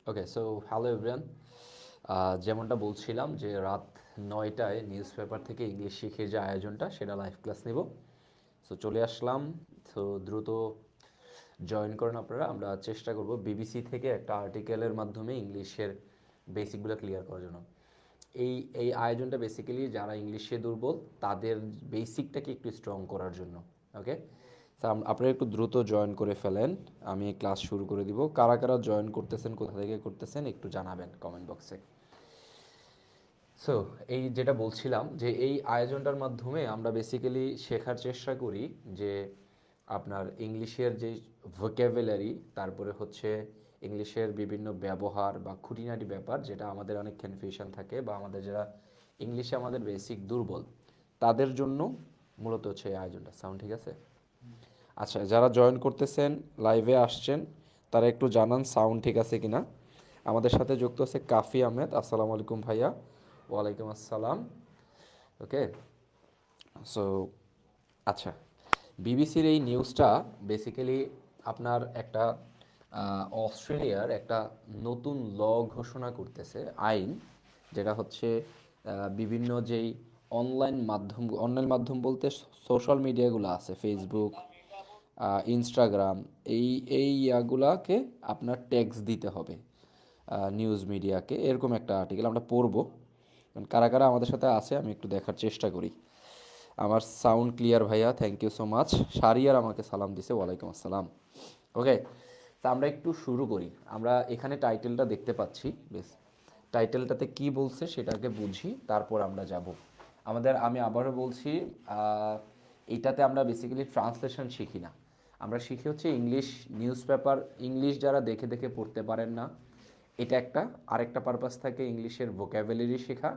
ওকে, so hello everyone. যেমনটা বলছিলাম যে রাত 9টায় নিউজ পেপার থেকে ইংলিশ শিখে যে আয়োজনটা সেটা লাইভ ক্লাস নেব। সো চলে আসলাম। সো দ্রুত জয়েন করেন আপনারা। আমরা চেষ্টা করব বিবিসি থেকে একটা আর্টিকেলের মাধ্যমে ইংলিশের বেসিকগুলো ক্লিয়ার করার জন্য। এই এই আয়োজনটা বেসিক্যালি যারা ইংলিশে দুর্বল তাদের বেসিকটাকে একটু স্ট্রং করার জন্য। ওকে, আপনারা একটু দ্রুত জয়েন করে ফেলেন। আমি ক্লাস শুরু করে দিব। কারা কারা জয়েন করতেছেন, কোথা থেকে করতেছেন একটু জানাবেন কমেন্ট বক্সে। সো এই যেটা বলছিলাম যে এই আয়োজনটার মাধ্যমে আমরা বেসিক্যালি শেখার চেষ্টা করি যে আপনার ইংলিশের যে ভোক্যাবুলারি, তারপরে হচ্ছে ইংলিশের বিভিন্ন ব্যবহার বা খুঁটিনাটি ব্যাপার যেটা আমাদের অনেক কনফিউশন থাকে বা আমাদের যারা ইংলিশে আমাদের বেসিক দুর্বল তাদের জন্য মূলত হচ্ছে এই আয়োজনটা। সাউন্ড ঠিক আছে? আচ্ছা, যারা জয়েন করতেছেন লাইভে আসছেন তারা একটু জানান সাউন্ড ঠিক আছে কিনা। আমাদের সাথে যুক্ত আছে কাফি আহমেদ। আসসালামু আলাইকুম ভাইয়া। ওয়ালাইকুম আসসালাম। ওকে, সো আচ্ছা, বিবিসির এই নিউজটা বেসিক্যালি আপনার একটা অস্ট্রেলিয়ার একটা নতুন ল ঘোষণা করতেছে, আইন, যেটা হচ্ছে বিভিন্ন যেই অনলাইন মাধ্যম বলতে সোশ্যাল মিডিয়াগুলো আছে, ফেসবুক, ইনস্টাগ্রাম, এই এই ইয়াগুলাকে আপনার ট্যাক্স দিতে হবে নিউজ মিডিয়াকে। এরকম একটা আর্টিকেল আমরা পড়বো। কারা কারা আমাদের সাথে আছে আমি একটু দেখার চেষ্টা করি। আমার সাউন্ড ক্লিয়ার ভাইয়া, thank you so much. Shahriar আমাকে সালাম দিছে, ওয়ালাইকুম আসসালাম। ওকে, তা আমরা একটু শুরু করি। আমরা এখানে টাইটেলটা দেখতে পাচ্ছি, বেশ টাইটেলটাতে কি বলছে সেটাকে বুঝি, তারপর আমরা যাব। আমি আবারও বলছি, এইটাতে আমরা বেসিক্যালি ট্রান্সলেশন শিখি না, আমরা শিখি হচ্ছে ইংলিশ নিউজ পেপার। ইংলিশ যারা দেখে দেখে পড়তে পারেন না, এটা একটা। আরেকটা পারপাস থাকে ইংলিশের ভোক্যাবুলারি শেখা,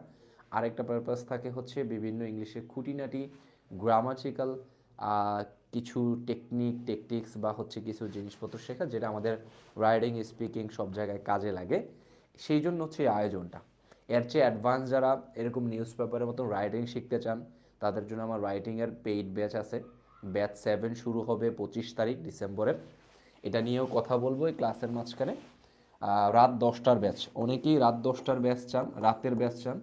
আরেকটা পারপাস থাকে হচ্ছে বিভিন্ন ইংলিশের খুঁটিনাটি গ্রামাটিক্যাল কিছু টেকটিক্স বা হচ্ছে কিছু জিনিসপত্র শেখা, যেটা আমাদের রাইডিং স্পিকিং সব জায়গায় কাজে লাগে। সেই জন্য হচ্ছে এই আয়োজনটা। এর চেয়ে অ্যাডভান্স যারা এরকম নিউজ পেপারের মতো রাইটিং শিখতে চান তাদের জন্য আমার রাইটিংয়ের পেইড ব্যাচ আছে। ব্যাচ 7 শুরু হবে 25 তারিখ ডিসেম্বরের। এটা নিয়েও কথা বলবো এই ক্লাসের মাঝখানে। রাত 10টার ব্যাচ, অনেকেই রাত 10টার ব্যাচ চান, রাতের ব্যাচ চান।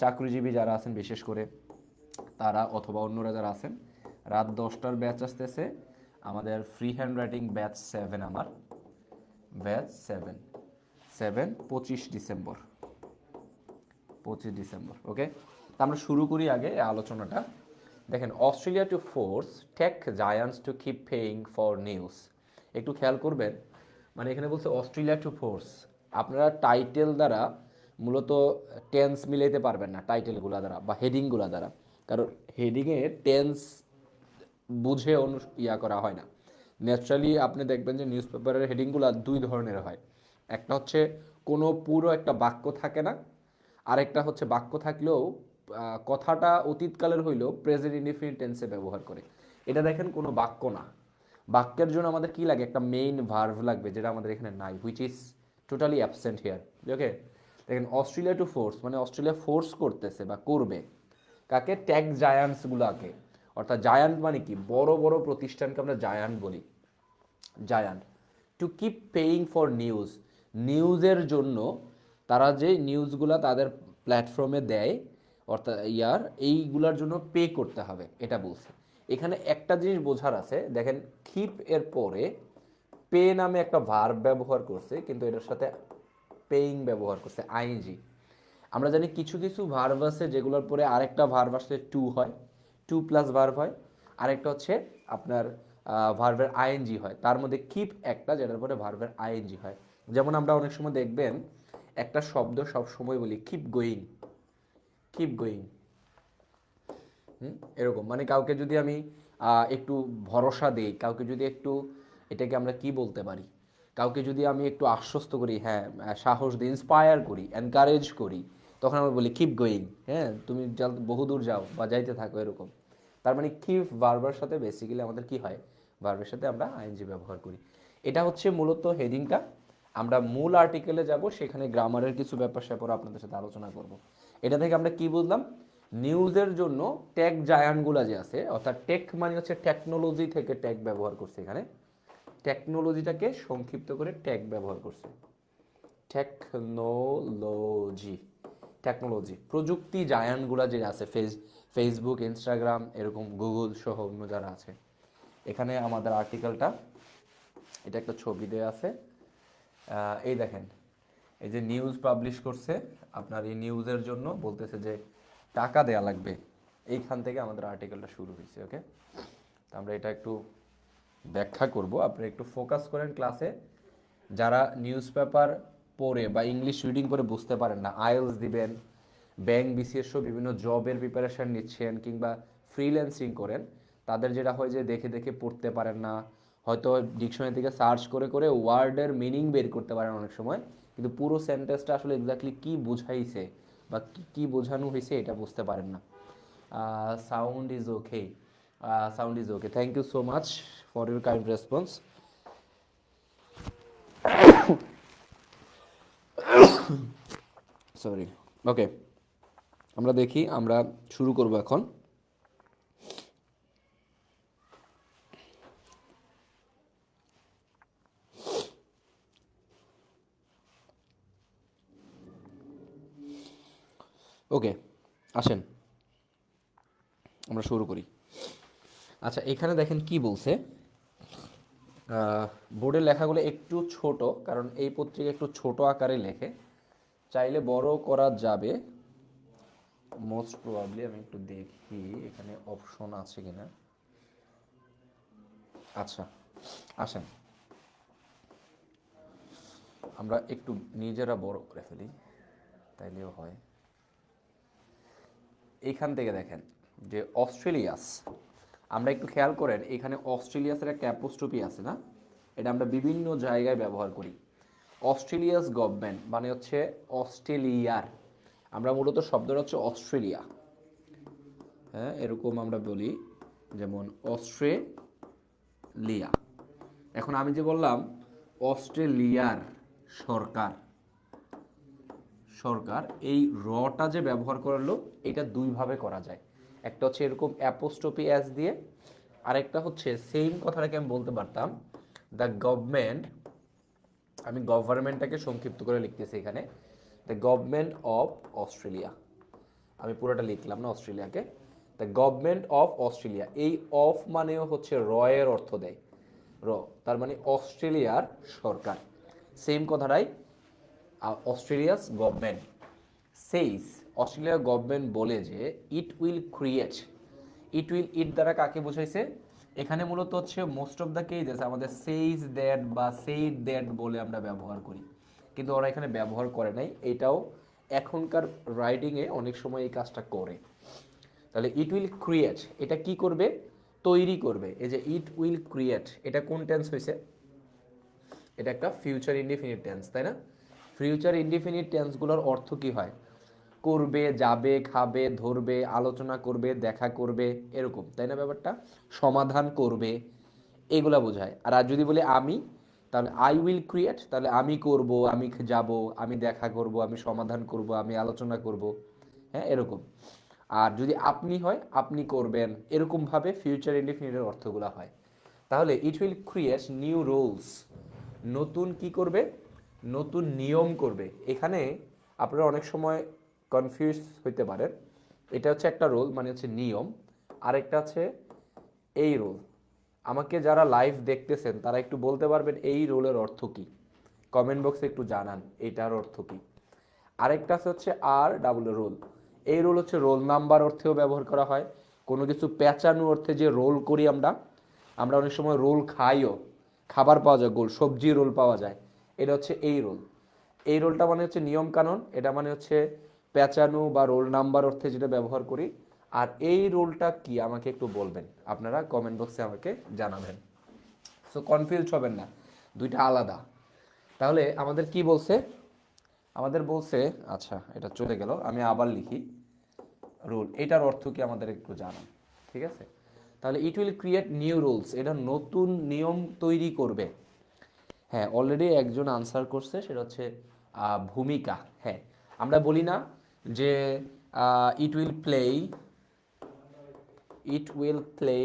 চাকরিজীবী যারা আছেন বিশেষ করে তারা, অথবা অন্যরা যারা আছেন, রাত 10টার ব্যাচ আসতেছে আমাদের ফ্রি হ্যান্ড রাইটিং ব্যাচ 7। আমার ব্যাচ 7 25 ডিসেম্বর, 25 ডিসেম্বর। ওকে, তা আমরা শুরু করি আগে এই আলোচনাটা। দেখেন, Australia to force tech giants to keep paying for news. একটু খেয়াল করবেন, মানে এখানে বলছে অস্ট্রেলিয়া টু ফোর্স। আপনারা টাইটেল দ্বারা মূলত টেন্স মিলাইতে পারবেন না, টাইটেলগুলো দ্বারা বা হেডিংগুলো দ্বারা। কারণ হেডিংয়ে টেন্স বুঝে ইয়া করা হয় না। ন্যাচারালি আপনি দেখবেন যে নিউজ পেপারের হেডিংগুলো দুই ধরনের হয়। একটা হচ্ছে কোনো পুরো একটা বাক্য থাকে না, আরেকটা হচ্ছে বাক্য থাকলেও কথাটা অতীতকালের হইলেও প্রেজেন্ট ইনডিফিনিট টেন্সে ব্যবহার করে। এটা দেখেন কোনো বাক্য না। বাক্যের জন্য আমাদের কি লাগে? একটা মেইন ভার্ভ লাগবে, যেটা আমাদের এখানে নাই, which is totally absent here. Okay, দেখেন অস্ট্রেলিয়া টু ফোর্স মানে অস্ট্রেলিয়া ফোর্স করতেছে বা করবে কাকে? টেক জায়ান্টসগুলোকে। অর্থাৎ জায়ান্ট মানে কি? বড় বড় প্রতিষ্ঠানকে আমরা জায়ান্ট বলি। Giant two keep paying for news, নিউজের জন্য তারা যে নিউজগুলা তাদের প্ল্যাটফর্মে দেয়, অর্থাৎ এইগুলার জন্য পে করতে হবে, এটা বলছে। এখানে একটা জিনিস বোঝার আছে, দেখেন কিপ এর পরে পে নামে একটা ভার্ব ব্যবহার করছে, কিন্তু এটার সাথে পেইং ব্যবহার করছে, আইএনজি। আমরা জানি কিছু কিছু ভার্ব আছে যেগুলোর পরে আরেকটা ভার্ব আসলে টু হয়, টু প্লাস ভার্ব হয়। আরেকটা হচ্ছে আপনার ভার্বের আইএনজি হয়। তার মধ্যে কিপ একটা, যেটার পরে ভার্বের আইএনজি হয়। যেমন আমরা অনেক সময় দেখবেন একটা শব্দ সব সময় বলি কিপ গোয়িং, কিপ গোয়িং। এরকম মানে কাউকে যদি আমি একটু ভরসা দিই, কাউকে যদি একটু, এটাকে আমরা কি বলতে পারি, কাউকে যদি আমি একটু আশ্বস্ত করি, হ্যাঁ, সাহস দিই, ইন্সপায়ার করি, এনকারেজ করি, তখন আমরা বলি কিপ গোয়িং। হ্যাঁ, তুমি বহুদূর যাও বা যাইতে থাকো, এরকম। তার মানে কিপ ভার্বের সাথে বেসিক্যালি আমাদের কি হয়? ভার্বের সাথে আমরা আইএনজি ব্যবহার করি। এটা হচ্ছে মূলত হেডিংটা। আমরা মূল আর্টিকেলে যাব, সেখানে গ্রামারের কিছু ব্যাপার স্যাপার আপনাদের সাথে আলোচনা করব। এটা থেকে আমরা কি বুঝলাম? নিউজের জন্য টেক জায়ান্টগুলো যে আছে, অর্থাৎ টেক মানে হচ্ছে টেকনোলজি থেকে টেক ব্যবহার করছে এখানে, টেকনোলজিটাকে সংক্ষিপ্ত করে টেক ব্যবহার করছে। টেকনোলজি প্রযুক্তি জায়ান্টগুলো যে আছে ফেসবুক, ইনস্টাগ্রাম, এরকম গুগল সহ অন্য যারা আছে, এখানে আমাদের আর্টিকেলটা, এটা একটা ছবি দেওয়া আছে। এই দেখেন, এই যে নিউজ পাবলিশ করছে, আপনার এই নিউজের জন্য বলতেছে যে টাকা দেয়া লাগবে, এইখান থেকে আমাদের আর্টিকেলটা শুরু হয়েছে। ওকে, তো আমরা এটা একটু ব্যাখ্যা করব, আপনি একটু ফোকাস করেন ক্লাসে। যারা নিউজ পেপার পড়ে বা ইংলিশ রিডিং করে বুঝতে পারেন না, আইএলস দিবেন, ব্যাংক, বিসিএস সহ বিভিন্ন জবের প্রিপারেশন নিচ্ছেন কিংবা ফ্রিল্যান্সিং করেন, তাদের যেটা হয় যে দেখে দেখে পড়তে পারেন না, হয়তো ডিকশনারি থেকে সার্চ করে করে ওয়ার্ডের মিনিং বের করতে পারেন অনেক সময়, কিন্তু পুরো সেন্টেন্সটা আসলে এক্স্যাক্টলি কী বুঝাইছে বা কী বোঝানো হয়েছে এটা বুঝতে পারেন না। Sound is okay, sound is okay, thank you so much for your kind response. Sorry, okay, আমরা দেখি, আমরা শুরু করব এখন। ওকে, আসেন আমরা শুরু করি। আচ্ছা, এখানে দেখেন কি বলছে। বোর্ডের লেখাগুলো একটু ছোট, কারণ এই পত্রিকা একটু ছোট আকারে লেখে, চাইলে বড় করা যাবে মোস্ট প্রবাবলি। আমি একটু দেখি এখানে অপশন আছে কিনা। আচ্ছা, আসেন আমরা একটু নিজেরা বড় করে ফেলি, তাইলেও হয়। এইখান থেকে দেখেন যে অস্ট্রেলিয়াস, আমরা একটু খেয়াল করেন এখানে অস্ট্রেলিয়াসের একটা অ্যাপোস্ট্রফি আছে না, এটা আমরা বিভিন্ন জায়গায় ব্যবহার করি। অস্ট্রেলিয়াস গভর্নমেন্ট মানে হচ্ছে অস্ট্রেলিয়ার, আমরা মূলত শব্দটা হচ্ছে অস্ট্রেলিয়া, হ্যাঁ এরকম আমরা বলি, যেমন অস্ট্রেলিয়া। এখন আমি যে বললাম অস্ট্রেলিয়ার সরকার, সরকার, এই রটা যে ব্যবহার করলো, এটা দুইভাবে করা যায়। একটা হচ্ছে এরকম অ্যাপোস্ট্রফি এস দিয়ে, আরেকটা হচ্ছে সেম কথাটাকে আমি বলতে পারতাম দ্য গভর্নমেন্ট, আমি গভর্নমেন্টটাকে সংক্ষিপ্ত করে লিখতেছি এখানে, দ্য গভর্নমেন্ট অফ অস্ট্রেলিয়া। আমি পুরোটা লিখলাম না অস্ট্রেলিয়াকে, দ্য গভর্নমেন্ট অফ অস্ট্রেলিয়া। এই অফ মানেও হচ্ছে রয়ের অর্থ দেয়, র, তার মানে অস্ট্রেলিয়ার সরকার। সেম কথাটাই অস্ট্রেলিয়াস গভর্নমেন্ট সেইস, অস্ট্রেলিয়ার গভর্নমেন্ট বলে যে it will create, it will, it দ্বারা কাকে বোঝাইছে এখানে মূলত হচ্ছে মোস্ট অফ দ্য কেসেস আমাদের সেইজ দ্যাট বা সেইড দ্যাট বলে আমরা ব্যবহার করি, কিন্তু ওরা এখানে ব্যবহার করে নাই। এটাও এখনকার রাইটিংয়ে অনেক সময় এই কাজটা করে। তাহলে ইট উইল ক্রিয়েট, এটা কি করবে, তৈরি করবে। এই যে ইট উইল ক্রিয়েট, এটা কোন টেন্স হয়েছে, এটা একটা ফিউচার ইনডিফিনিট টেন্স, তাই না? ফিউচার ইনডিফিনিট টেন্সগুলোর অর্থ কি হয়, করবে, যাবে, খাবে, ধরবে, আলোচনা করবে, দেখা করবে, এরকম, তাই না ব্যাপারটা, সমাধান করবে, এগুলা বোঝায়। আর যদি বলি আমি, তাহলে আই উইল ক্রিয়েট, তাহলে আমি করব, আমি যাব, আমি দেখা করব, আমি সমাধান করব, আমি আলোচনা করব, হ্যাঁ এরকম। আর যদি আপনি হয়, আপনি করবেন, এরকমভাবে ফিউচার ইনডিফিনিটের অর্থগুলো হয়। তাহলে it will create new rules, নতুন কি করবে, নতুন নিয়ম করবে। এখানে আপনারা অনেক সময় কনফিউজ হইতে পারেন, এটা হচ্ছে একটা রোল মানে হচ্ছে নিয়ম, আরেকটা হচ্ছে এই রোল। আমাকে যারা লাইভ দেখতেছেন তারা একটু বলতে পারবেন এই রোলের অর্থ কি, কমেন্ট বক্সে একটু জানান এইটার অর্থ কি। আরেকটা হচ্ছে আর ডাবল রোল, এই রোল হচ্ছে রোল নাম্বার অর্থেও ব্যবহার করা হয়, কোনো কিছু পেঁচানো অর্থে যে রোল করি আমরা, আমরা অনেক সময় রোল খাইও, খাবার পাওয়া যায়, গোল সবজি রোল পাওয়া যায়, এটা হচ্ছে এই রোল। এই রোলটা মানে হচ্ছে নিয়ম কানুন, এটা মানে হচ্ছে পেঁচানো বা রোল নাম্বার অর্থে যেটা ব্যবহার করি। আর এই রোলটা কি আমাকে একটু বলবেন, আপনারা কমেন্ট বক্সে আমাকে জানাবেন। সো কনফিউজ হবেন না, দুইটা আলাদা। তাহলে আমাদের কি বলছে, আমাদের বলছে, আচ্ছা এটা চলে গেল, আমি আবার লিখি রুল, এটার অর্থ কি আমাদের একটু জানান, ঠিক আছে? তাহলে it will create new rules, এটা নতুন নিয়ম তৈরি করবে। হ্যাঁ অলরেডি একজন আনসার করছে, সেটা হচ্ছে ভূমিকা। হ্যাঁ, আমরা বলি না যে it will play, it will play,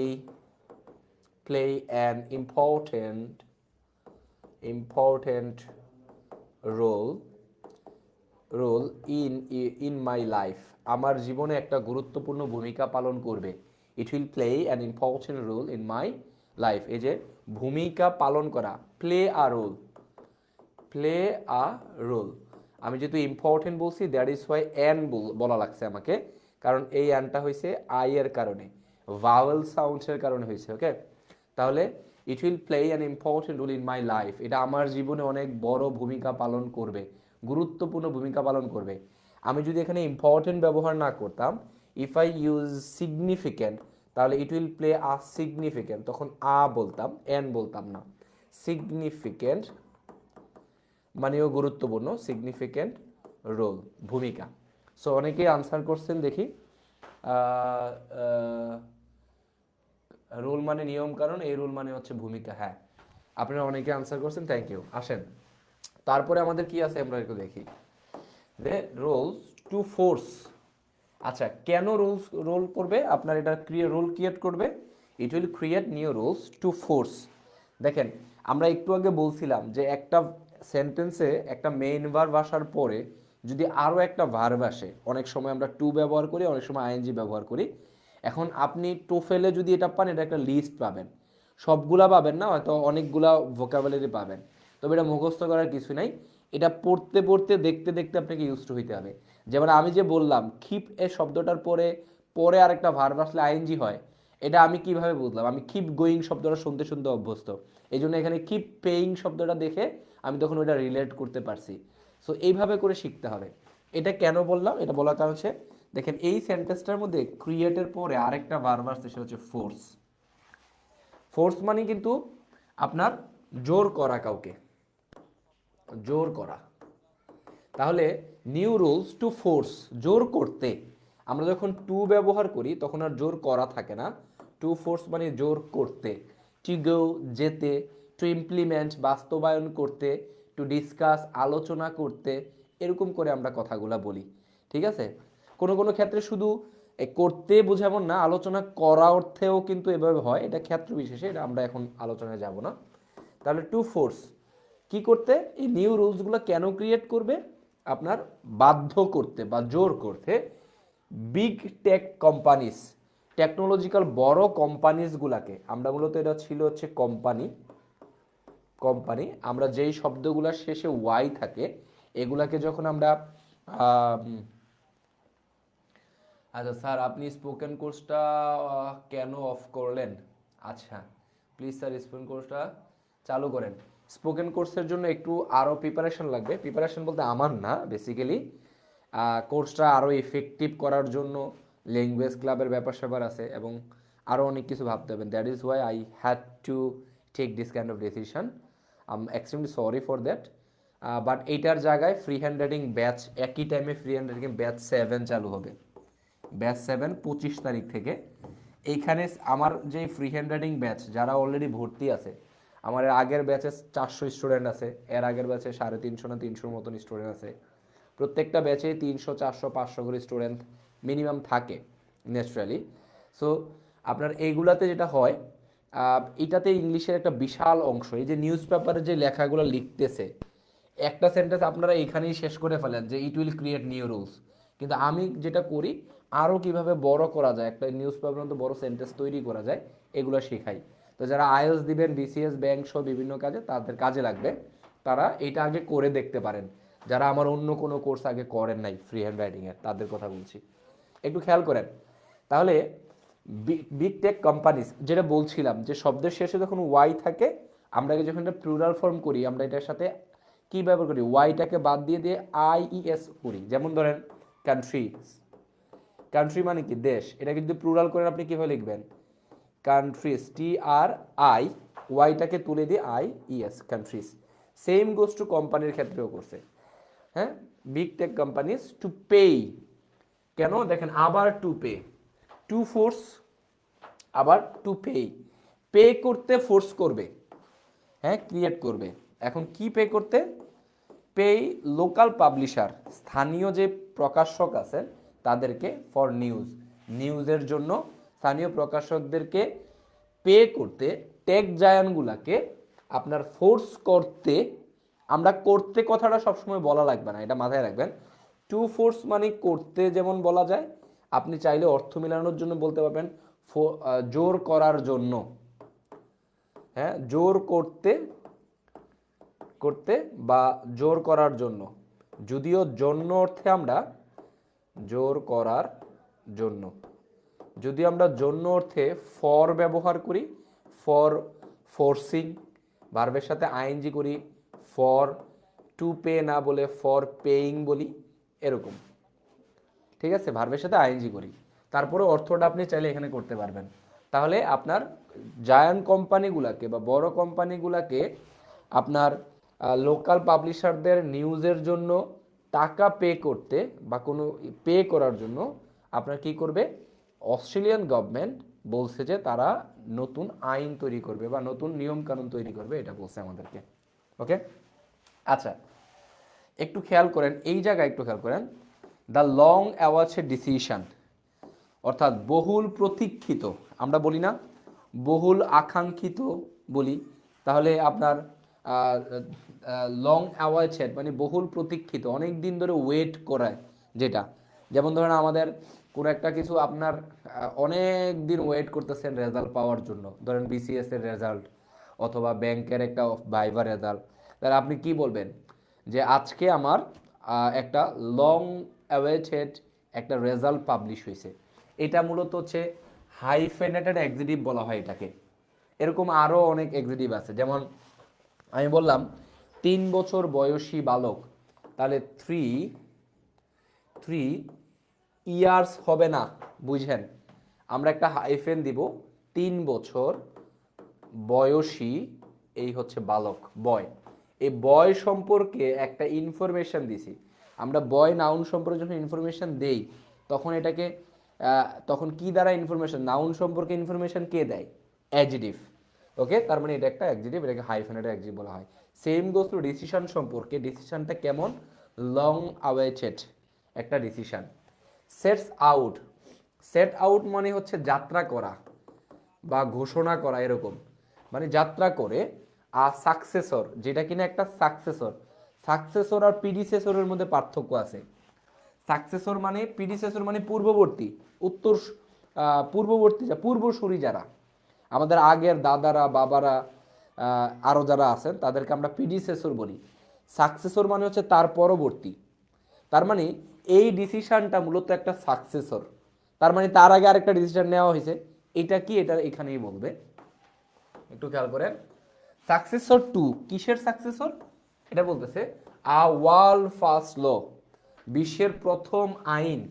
play an important role role in in my life, আমার জীবনে একটা গুরুত্বপূর্ণ ভূমিকা পালন করবে। It will play an important role in my life, এই যে ভূমিকা পালন করা, play a role, play a role. আমি যেহেতু ইম্পর্টেন্ট বলছি, দ্যাট ইজ ওয়াই অ্যান বলা লাগছে আমাকে, কারণ এই অ্যানটা হয়েছে আই এর কারণে, ভাওয়েল সাউন্ডসের কারণে হয়েছে। ওকে, তাহলে it will play an important role in my life, এটা আমার জীবনে অনেক বড় ভূমিকা পালন করবে, গুরুত্বপূর্ণ ভূমিকা পালন করবে। আমি যদি এখানে ইম্পর্টেন্ট ব্যবহার না করতাম, ইফ আই ইউজ সিগনিফিক্যান্ট, তাহলে it will play a significant, তখন আ বলতাম, এন বলতাম না। সিগনিফিক্যান্ট মানেও গুরুত্বপূর্ণ, সিগনিফিক্যান্ট রোল, ভূমিকা। সো অনেকেই আনসার করছেন দেখি। রোল মানে নিয়ম কারণ, এই রোল মানে হচ্ছে ভূমিকা। হ্যাঁ, আপনারা অনেকে আনসার করছেন, থ্যাংক ইউ। আসেন তারপরে আমাদের কি আছে আমরা একটু দেখি। যে রোলস টু ফোর্স, আচ্ছা কেন রোল করবে আপনার, এটা রোল ক্রিয়েট করবে, it will create new roles to force. দেখেন আমরা একটু আগে বলছিলাম যে একটা সেন্টেন্সে একটা মেইন ভার্ব আসার পরে যদি আরও একটা ভার্ব আসে, অনেক সময় আমরা টু ব্যবহার করি, অনেক সময় আইএনজি ব্যবহার করি। এখন আপনি টোফেলে যদি এটা পান, এটা একটা লিস্ট পাবেন, সবগুলা পাবেন না, হয়তো অনেকগুলা ভোকাবুলারি পাবেন, তবে এটা মুখস্থ করার কিছু নাই, এটা পড়তে পড়তে দেখতে দেখতে আপনাকে ইউজ টু হইতে হবে। যেমন আমি যে বললাম কিপ এ শব্দটার পরে পরে আরেকটা ভার্ব আসলে আইএনজি হয়, এটা আমি কিভাবে বুঝলাম, আমি কিপ গোয়িং শব্দটা শুনতে শুনতে অভ্যস্ত, এই জন্য এখানে কিপ পেইং শব্দটা দেখে আমি তখন ওইটা রিলেট করতে পারছি। সো এইভাবে করে শিখতে হবে। এটা কেন বললাম, এটা বলার কারণ হচ্ছে দেখেন এই সেন্টেন্সটার মধ্যে ক্রিয়েটের পরে আরেকটা ভার্ব আসছে, সেটা হচ্ছে ফোর্স। ফোর্স মানে কিন্তু আপনার জোর করা, কাউকে জোর করা। তাহলে নিউ রুলস টু ফোর্স, জোর করতে। আমরা যখন টু ব্যবহার করি তখন আর জোর করা থাকে না, টু ফোর্স মানে জোর করতে, টু গো যেতে, টু ইমপ্লিমেন্ট বাস্তবায়ন করতে, টু ডিসকাস আলোচনা করতে, এরকম করে আমরা কথাগুলো বলি। ঠিক আছে, কোনো কোনো ক্ষেত্রে শুধু করতে বোঝাবো না, আলোচনা করা অর্থেও কিন্তু এভাবে হয়, এটা ক্ষেত্র বিশেষে, এটা আমরা এখন আলোচনায় যাব না। তাহলে টু ফোর্স কি করতে, এই নিউ রুলসগুলো কেন ক্রিয়েট করবে, আপনার বাধ্য করতে বা জোর করতে বিগ টেক কোম্পানিজ, টেকনোলজিক্যাল বড় কোম্পানিজগুলোকে, আমরা মূলত এটা ছিল হচ্ছে কোম্পানি, কোম্পানি আমরা যেই শব্দগুলোর শেষে ওয়াই থাকে এগুলাকে যখন আমরা আচ্ছা স্যার আপনি স্পোকেন কোর্সটা কেন অফ করলেন? আচ্ছা প্লিজ স্যার স্পোকেন কোর্সটা চালু করেন। স্পোকেন কোর্সের জন্য একটু আরও প্রিপারেশন লাগবে, প্রিপারেশন বলতে আমার না, বেসিক্যালি কোর্সটা আরও ইফেক্টিভ করার জন্য ল্যাঙ্গুয়েজ ক্লাবের ব্যাপার স্যাপার আছে এবং আরও অনেক কিছু ভাবতে হবে। That is why I had to take this kind of decision, I am extremely sorry for that. But এইটার জায়গায় ফ্রি হ্যান্ড রাইটিং ব্যাচ, একই টাইমে ফ্রি হ্যান্ড রাইটিং ব্যাচ 7 চালু হবে। ব্যাচ 7 25 তারিখ থেকে। এইখানে আমার যে ফ্রি হ্যান্ড রাইটিং ব্যাচ যারা অলরেডি ভর্তি আছে, আমার এর আগের ব্যাচে 400 স্টুডেন্ট আছে, এর আগের ব্যাচে 350 না 300 মতন স্টুডেন্ট আছে। প্রত্যেকটা ব্যাচে 300 400 500 করে স্টুডেন্ট মিনিমাম থাকে ন্যাচারালি। সো আপনার এইগুলাতে যেটা হয়, এটাতে ইংলিশের একটা বিশাল অংশ, এই যে নিউজ পেপারে যে লেখাগুলো লিখতেছে, একটা সেন্টেন্স আপনারা এখানেই শেষ করে ফেলেন যে it will create new rules, কিন্তু আমি যেটা করি আরও কিভাবে বড় করা যায়, একটা নিউজ পেপারের মধ্যে বড় সেন্টেন্স তৈরি করা যায়, এগুলো শেখাই। তো যারা আইএলটিএস দিবেন, বিসিএস, ব্যাংক সহ বিভিন্ন কাজে তাদের কাজে লাগবে, তারা এটা আগে করে দেখতে পারেন। যারা আমার অন্য কোনো কোর্স আগে করেন নাই ফ্রি হ্যান্ড রাইটিংয়ের, তাদের কথা বলছি, একটু খেয়াল করেন। তাহলে বিগ টেক কোম্পানিজ যেটা বলছিলাম, যে শব্দের শেষে যখন ওয়াই থাকে, আমরা যখন এটা প্লুরাল ফর্ম করি, আমরা এটার সাথে কি ব্যবহার করি, ওয়াইটাকে বাদ দিয়ে দিয়ে আইইএস করি। যেমন ধরেন কান্ট্রি, কান্ট্রি মানে কি দেশ, এটা কিন্তু প্লুরাল করেন আপনি কীভাবে লিখবেন, কান্ট্রিজ, TRI, ওয়াইটাকে তুলে দিয়ে IES, countries. Same goes to কোম্পানির ক্ষেত্রেও করছে। হ্যাঁ, big take companies to pay, কেন দেখেন আবার টু পে, টু ফোর্স আবার টু পে, পে করতে ফোর্স করবে, হ্যাঁ ক্রিয়েট করবে। এখন কি পে করতে, পে লোকাল পাবলিশার, স্থানীয় যে প্রকাশক আছেন তাদেরকে, ফর নিউজ, নিউজের জন্য স্থানীয় প্রকাশকদেরকে পে করতে, টেক জায়ান্টগুলাকে আপনার ফোর্স করতে। আমরা করতে কথাটা সবসময় বলা লাগবে না, এটা মাথায় রাখবেন। টু ফোর্স মানে করতে যেমন বলা যায়, আপনি চাইলে অর্থ মেলানোর জন্য বলতে পারবেন জোর করার জন্য। হ্যাঁ, জোর করতে করতে বা জোর করার জন্য। যদিও জন্য অর্থে আমরা জোর করার জন্য, যদি আমরা জন্য অর্থে ফর ব্যবহার করি, ফর ফোর্সিং, ভার্বের সাথে আইএনজি করি, ফর টু পে না বলে ফর পেইং বলি, এরকম। ঠিক আছে, ভার্বের সাথে আইএনজি করি, তারপরে অর্থটা আপনি চাইলে এখানে করতে পারবেন। তাহলে আপনার জায়ান্ট কোম্পানিগুলোকে বা বড় কোম্পানিগুলোকে আপনার লোকাল পাবলিশারদের নিউজের জন্য টাকা পে করতে বা কোনো পে করার জন্য আপনার কি করবে, অস্ট্রেলিয়ান গভর্নমেন্ট বলছে যে তারা নতুন আইন তৈরি করবে বা নতুন নিয়ম কানুন তৈরি করবে, এটা বলছে আমাদেরকে। ওকে, আচ্ছা একটু খেয়াল করেন, এই জায়গায় একটু খেয়াল করেন, দ্য লং অ্যাওয়ার্ডেড ডিসিশন, অর্থাৎ বহুল প্রতীক্ষিত, আমরা বলি না বহুল আকাঙ্ক্ষিত বলি, তাহলে আপনার লং অ্যাওয়ার্ডেড মানে বহুল প্রতীক্ষিত, অনেক দিন ধরে ওয়েট করায় যেটা, যেমন ধরেন আমাদের কোনো একটা কিছু আপনার অনেক দিন ওয়েট করতেছেন রেজাল্ট পাওয়ার জন্য, ধরেন বিসিএস এর রেজাল্ট অথবা ব্যাংকের একটা ভাইভা রেজাল্ট, তাহলে আপনি কি বলবেন যে আজকে আমার একটা লং অ্যাওয়েটেড একটা রেজাল্ট পাবলিশ হয়েছে। এটা মূলত হচ্ছে হাইফেনেটেড এক্সিকিউটিভ বলা হয় এটাকে। এরকম আরও অনেক এক্সিকিউটিভ আছে, যেমন আমি বললাম 3 বছর বয়সী বালক, তাহলে থ্রি ইয়ার্স হবে না, বুঝেন, আমরা একটা হাইফেন দিব, 3 বছর বয়সী, এই হচ্ছে বালক বয়, এই বয় সম্পর্কে একটা ইনফরমেশন দিছি। আমরা বয় নাউন সম্পর্কে যখন ইনফরমেশন দেই তখন এটাকে তখন কি দ্বারা ইনফরমেশন, নাউন সম্পর্কে ইনফরমেশন কে দেয়, অ্যাডজেক্টিভ। ওকে, তার মানে এটা একটা অ্যাডজেক্টিভ, এটাকে হাইফেনেটেড অ্যাডজেক্টিভ বলা হয়। সেম গোস টু ডিসিশন সম্পর্কে, ডিসিশনটা কেমন, লং অ্যাওয়েটেড একটা decision. Sets out, set out মানে হচ্ছে যাত্রা করা বা ঘোষণা করা, এরকম মানে যাত্রা করে। আর সাকসেসর, যেটা কিনা একটা সাকসেসর, সাকসেসর আর প্রিডিসেসরের মধ্যে পার্থক্য আছে। সাকসেসর মানে, প্রিডিসেসর মানে পূর্ববর্তী, উত্তর পূর্ববর্তী, যা পূর্বসূরি, যারা আমাদের আগের দাদারা বাবারা আরও যারা আছেন তাদেরকে আমরা প্রিডিসেসর বলি। সাকসেসর মানে হচ্ছে তার পরবর্তী, তার মানে এই ডিসিশনটা মূলত একটা সাকসেসর, তার মানে তার আগে আরেকটা ডিসিশন নেওয়া হয়েছে, এটা কি, এটা এখানেই বলবে, একটু খেয়াল করেন। সাকসেসর টু, কিসের সাকসেসর, এটা বলতেছে আ ওয়ার্ল্ড ফার্স্ট ল, বিশ্বের প্রথম আইন,